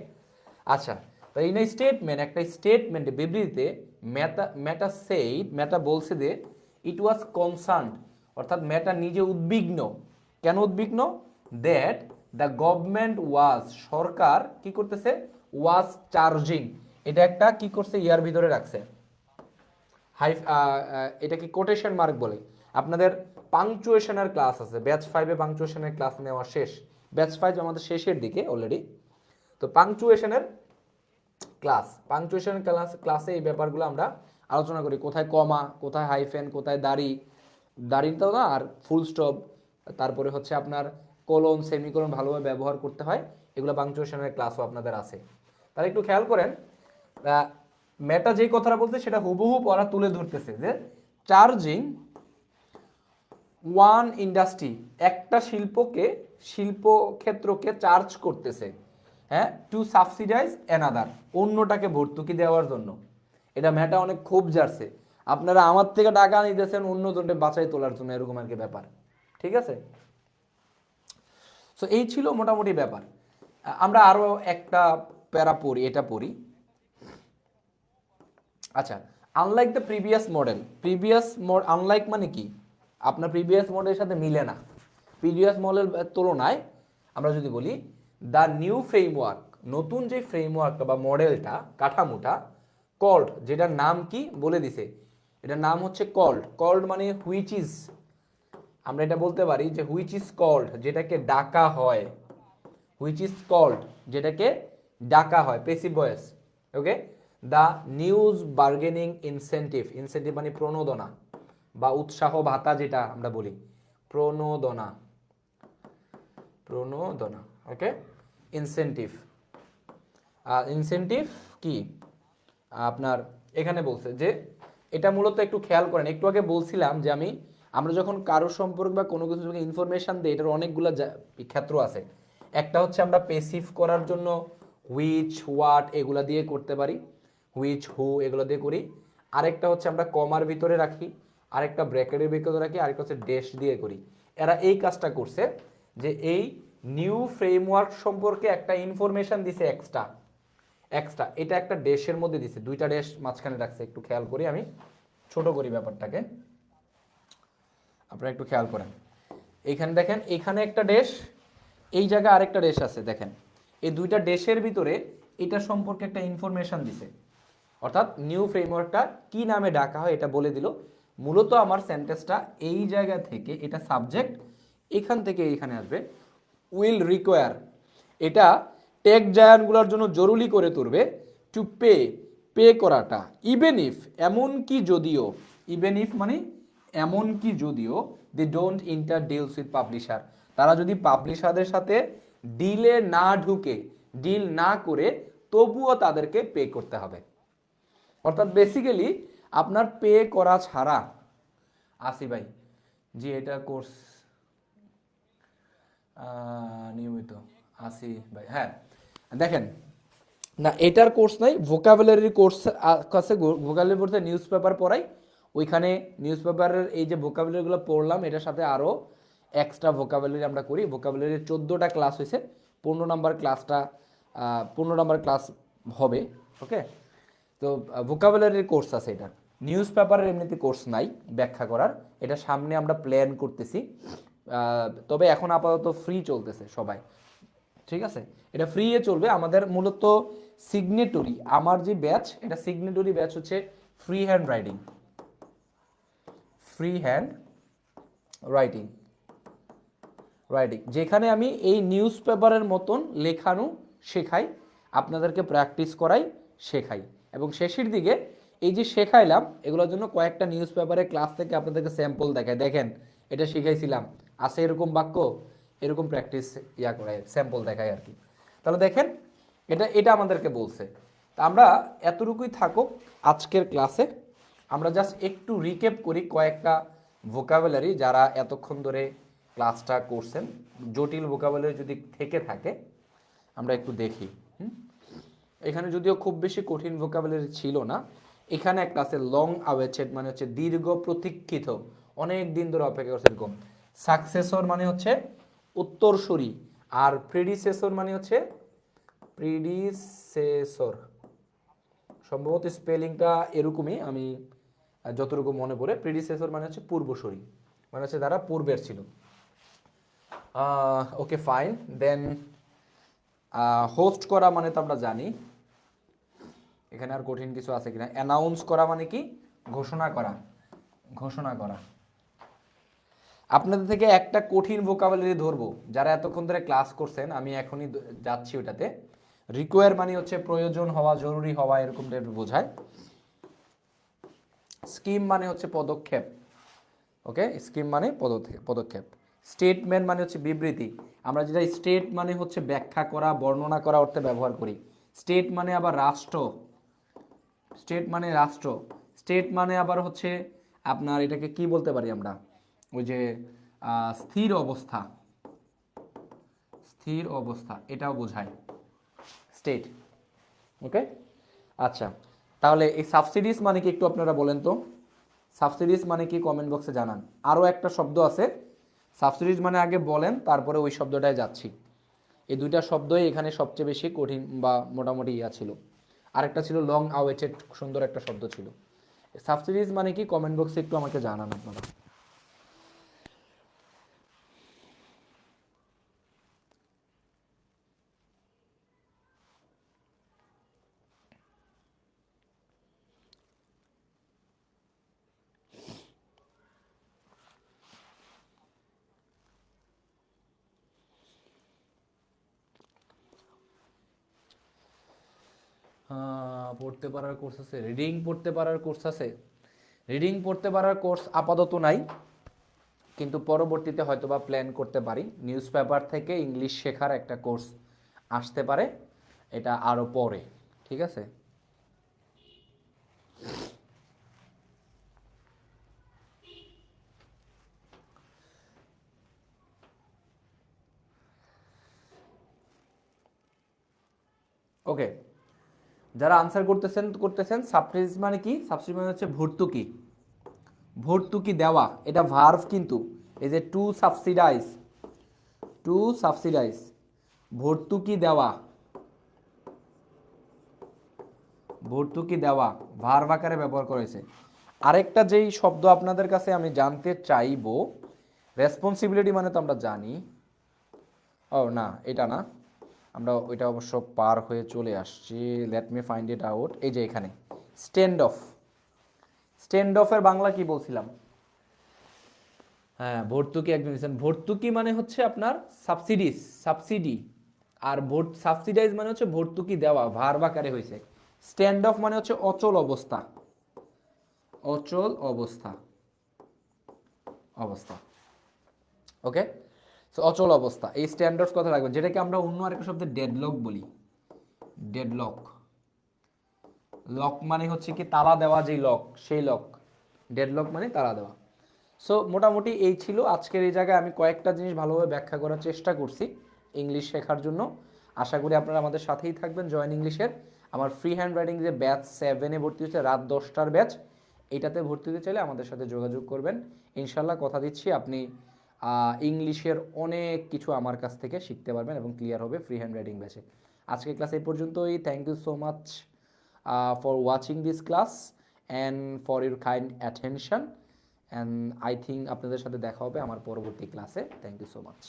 আচ্ছা, তো ইন স্টেটমেন্ট, একটা স্টেটমেন্টে বিবৃতিতে মেটা বলছে যে ইট ওয়াজ কনসার্ন, অর্থাৎ মেটা নিজে উদ্বিগ্ন, কেন উদ্বিগ্ন, দ্যাট দ্য গভর্নমেন্ট ওয়াজ, সরকার কি করতেছে, ওয়াজ চার্জিং, এটা একটা কি করছে ইয়ার ভিতরে রাখছে, এটা কি কোটেশন মার্ক বলে। আপনাদের পাংচুয়েশনের ক্লাস আছে, ব্যাচ 5-এ পাংচুয়েশনের ক্লাস নেওয়া শেষ, ব্যাচ 5 আমাদের শেষের দিকে অলরেডি। তো পাংচুয়েশনের ক্লাসে এই ব্যাপারগুলো আমরা আলোচনা করি, কোথায় কমা, কোথায় হাইফেন, কোথায় দাড়ি তো না, আর ফুল স্টপ, তারপরে হচ্ছে আপনার কোলন, সেমিকোলন ভালোভাবে ব্যবহার করতে হয়, এগুলো পাংচুয়েশনের ক্লাসও আপনাদের আছে। তাহলে একটু খেয়াল করেন, মেটা যেই কথাটা বলছে সেটা হুবহু পড়া তুলে ধরতেছে, যে চার্জিং ওয়ান ইন্ডাস্ট্রি, একটা শিল্পক্ষেত্রকে চার্জ করতেছে, হ্যাঁ, টু সাবসিডাইজ অ্যানাদার, অন্যটাকে ভর্তুকি দেওয়ার জন্য। এটা মেটা অনেক খুব জারছে, আপনারা আমার থেকে টাকা নিতেছেন অন্যজনকে বাঁচাই তোলার জন্য, এরকম আর কি ব্যাপার। ঠিক আছে, সো এই ছিল মোটামুটি ব্যাপার। আমরা আরো একটা প্যারা পড়ি, এটা পড়ি। আচ্ছা, আনলাইক দ্য প্রিভিয়াস আনলাইক মানে কি, আপনার প্রিভিয়াস মডেলের সাথে মিলে না, প্রিভিয়াস মডেলের তুলনায় আমরা যদি বলি দ্য নিউ ফ্রেমওয়ার্ক, নতুন যে ফ্রেমওয়ার্কটা বা মডেলটা, কাঠামোটা, কল্ড, যেটার নাম কি বলে দিছে, এটার নাম হচ্ছে কল্ড মানে হুইচ ইজ, আমরা এটা বলতে পারি যে হুইচ ইজ কল্ড, যেটাকে ডাকা হয়, হুইচ ইজ কল্ড, যেটাকে ডাকা হয়, passive voice. Okay, the news bargaining incentive, incentive মানে প্রণোদনা বা উৎসাহ ভাতা, যেটা আমরা বলি প্রণোদনা, ওকে, ইনসেন্টিভ কি, আপনার এখানে বলছে যে এটা মূলত একটু খেয়াল করেন, একটু আগে বলছিলাম যে আমরা যখন কারো সম্পর্কে বা কোনো কিছু ইনফরমেশন দিই, এটার অনেকগুলো ক্ষেত্র আছে। একটা হচ্ছে আমরা পেসিভ করার জন্য হুইচ, হোয়াট এগুলা দিয়ে করতে পারি, হুইচ, হু এগুলো দিয়ে করি। আরেকটা হচ্ছে আমরা কমার ভিতরে রাখি, আরেকটা ব্র্যাকেটের ভিতরে রাখি, আরেকটা হচ্ছে ড্যাশ দিয়ে করি। এরা এই কাজটা করছে যে এই নিউ ফ্রেমওয়ার্ক সম্পর্কে একটা ইনফরমেশন দিছে এক্সট্রা এক্সট্রা, এটা একটা ড্যাশের মধ্যে দিছে, দুইটা ড্যাশ মাঝখানে রাখছে। একটু খেয়াল করি, আমি ছোট করি ব্যাপারটাকে, আপনারা একটু খেয়াল করেন। এইখানে দেখেন, এখানে একটা ড্যাশ, এই জায়গায় আরেকটা ড্যাশ আছে। দেখেন এই দুইটা ড্যাশের ভিতরে এটা সম্পর্কে একটা ইনফরমেশন দিছে, অর্থাৎ নিউ ফ্রেমওয়ার্কটা কি নামে ডাকা হয় এটা বলে দিল। মূলত আমার সেন্টেন্সটা এই জায়গা থেকে, এটা সাবজেক্ট, এখান থেকে এইখানে আসবে উইল রিকোয়ার, এটা টেক জায়ান্টগুলোর জন্য জরুরি করে তুলবে টু পে, পে করাটা, ইভেন ইফ এমনকি যদিও, ইভেন ইফ মানে এমনকি যদিও, they don't enter deals with publisher, তারা যদি পাবলিশারদের সাথে ডিলে না ঢুকে, ডিল না করে, তবুও তাদেরকে পে করতে হবে। অর্থাৎ বেসিক্যালি আপনার পে করা ছাড়া, আসি ভাই জি এটা কোর্স নিয়মিত আসি ভাই, হ্যাঁ দেখেন না এটার কোর্স নাই, ভোকাবুলারি কোর্স আছে, ভোকাবুলারি পড়তে নিউজ পেপার পড়াই, ওইখানে নিউজ পেপারের এই যে ভোকাবুলারিগুলো পড়লাম, এটার সাথে আরও এক্সট্রা ভোকাবুলারি আমরা করি। ভোকাবুলারির 14টা ক্লাস হয়েছে, 15 নম্বর ক্লাসটা 15 নম্বর ক্লাস হবে, ওকে। তো ভোকাবুলারির কোর্স আছে, এটা নিউজ পেপারের এমনিতে কোর্স নাই ব্যাখ্যা করার, এটা সামনে আমরা প্ল্যান করতেছি। তবে এখন আপাতত ফ্রি চলতেছে সবাই, ঠিক আছে, এটা ফ্রি এ চলবে। আমাদের মূলত সিগনেটরি, আমার যে ব্যাচ, এটা সিগনেটরি ব্যাচ হচ্ছে free hand writing, free hand writing, writing যেখানে আমি এই নিউজ পেপারের মতন লেখানো শেখাই, আপনাদেরকে প্র্যাকটিস করাই, শেখাই, এবং শেষের দিকে এই যে শেখাইলাম এগুলোর জন্য কয়েকটা নিউজ পেপারের ক্লাস থেকে আপনাদেরকে স্যাম্পল দেখায়, দেখেন এটা শিখাইছিলাম, আছে এরকম বাক্য, এরকম প্র্যাকটিস ইয়া করায়, স্যাম্পল দেখায় আর কি। তাহলে দেখেন এটা এটা আমাদেরকে বলছে। তা আমরা এতটুকুই থাকুক আজকের ক্লাসে, আমরা জাস্ট একটু রিক্যাপ করি কয়েকটা ভোকাবুলারি, যারা এতক্ষণ ধরে ক্লাসটা করছেন, জটিল ভোকাবুলারি যদি থেকে থাকে আমরা একটু দেখি। এখানে যদিও খুব বেশি কঠিন ভোকাবুলারি ছিল না, এখানে একটা আছে লং আওয়েটেড, মানে হচ্ছে দীর্ঘ প্রতীক্ষিত, অনেক দিন ধরে অপেক্ষা করছে এরকম। সাকসেসর মানে হচ্ছে উত্তরসূরি, আর প্রিডিসেসর মানে হচ্ছে প্রিডিসেসর, সম্ভবত স্পেলিংটা এরকমই, আমি যতটুকু মনে পড়ে। প্রিডিসেসর মানে হচ্ছে পূর্বসূরি, মানে হচ্ছে তারা পূর্বের ছিল। ওকে ফাইন, দেন হোস্ট করা মানে তো আমরা জানি, এখানে আর কঠিন কিছু আছে কিনা। অ্যানাউন্স করা মানে কি, ঘোষণা করা, ঘোষণা করা। আপনাদের থেকে একটা কঠিন ভোকাবুলারি ধরবো, যারা এতক্ষণ ধরে ক্লাস করছেন, আমি এখনই যাচ্ছি ওটাতে। রিকোয়ার মানে হচ্ছে প্রয়োজন হওয়া, জরুরি হওয়া, এরকম টাইপের বোঝায়। স্কিম মানে হচ্ছে পদক্ষেপ, ওকে, স্কিম মানে পদক্ষেপ। স্টেটমেন্ট মানে হচ্ছে বিবৃতি, আমরা যেটা স্টেট মানে হচ্ছে ব্যাখ্যা করা, বর্ণনা করা অর্থে ব্যবহার করি। স্টেট মানে আবার রাষ্ট্র, স্টেট মানে রাষ্ট্র। স্টেট মানে আবার হচ্ছে আপনার এটাকে কি বলতে পারি আমরা, ওই যে স্থির অবস্থা, স্থির অবস্থা এটাও বোঝায় স্টেট, ওকে। আচ্ছা, তাহলে এই সাবসিডিজ মানে কি একটু আপনারা বলেন তো, সাবসিডিজ মানে কি কমেন্ট বক্সে জানান। আরও একটা শব্দ আছে সাবসিডিজ মানে, আগে বলেন তারপরে ওই শব্দটায় যাচ্ছি। এই দুইটা শব্দই এখানে সবচেয়ে বেশি কঠিন বা মোটামুটি ইয়া ছিল। আরেকটা ছিল লং আওয়েটেড, সুন্দর একটা শব্দ ছিল। সাবসিডিজ মানে কি কমেন্ট বক্সে একটু আমাকে জানান আপনারা। পড়তে পারার কোর্স আছে, রিডিং পড়তে পারার কোর্স আছে। রিডিং পড়তে পারার কোর্স আপাতত নাই, কিন্তু পরবর্তীতে হয়তোবা প্ল্যান করতে পারি। নিউজ পেপার থেকে ইংলিশ শেখার একটা কোর্স আসতে পারে, এটা আরও পরে, ঠিক আছে। ওকে, যারা আনসার করতেছেন সাবসিডিজ মানে কি? সাবসিডিজ মানে হচ্ছে ভর্তুকি, ভর্তুকি দেওয়া, এটা ভার্ব কিন্তু। এই যে টু সাবসিডাইজ, টু সাবসিডাইজ, ভর্তুকি দেওয়া, ভর্তুকি দেওয়া ভার্ব আকারে ব্যবহার করেছে। আরেকটা যেই শব্দ আপনাদের কাছে আমি জানতে চাইবো, রেসপন্সিবিলিটি মানে তো আমরা জানি। ও না, এটা না, আমরা ওইটা অবশ্য পার হয়ে চলে আসছি। Let me find it out. এই যে এখানে স্ট্যান্ড অফ, স্ট্যান্ড অফের বাংলা কি বলছিলাম? হ্যাঁ, ভর্তুকি একদম দিয়েছেন। ভর্তুকি মানে হচ্ছে আপনার সাবসিডিজ, সাবসিডি। আর সাবসিডাইজ মানে হচ্ছে ভর্তুকি দেওয়া, ভার্ব আকারে হয়েছে। স্ট্যান্ড অফ মানে হচ্ছে অচল অবস্থা, অচল অবস্থা, অবস্থা। ওকে, সো অচল অবস্থা, এই স্ট্যান্ড অফ কথা রাখবেন, যেটাকে আমরা অন্য আরেকটা শব্দে ডেডলক বলি। ডেডলক, লক মানে হচ্ছে কি তালা দেওয়া, যেই লক সেই লক। ডেডলক মানে তালা দেওয়া। সো মোটামুটি এই ছিল আজকের এই জায়গায়। আমি কয়েকটা জিনিস ভালোভাবে ব্যাখ্যা করার চেষ্টা করছি ইংলিশ শেখার জন্য। আশা করি আপনারা আমাদের সাথেই থাকবেন জয়েন ইংলিশের। আমার ফ্রি হ্যান্ড রাইটিং যে ব্যাচ 7-এ ভর্তি হচ্ছে, রাত 10টার ব্যাচ, এটাতে ভর্তি হতে চাইলে আমাদের সাথে যোগাযোগ করবেন। ইনশাল্লাহ কথা দিচ্ছি আপনি ইংলিশের অনেক কিছু আমার কাছ থেকে শিখতে পারবেন এবং ক্লিয়ার হবে ফ্রি হ্যান্ড রাইটিং ব্যাচে। আজকের ক্লাস এই পর্যন্তই। Thank you so much for watching this class and for your kind attention, and I think আপনাদের সাথে দেখা হবে আমার পরবর্তী ক্লাসে। Thank you so much.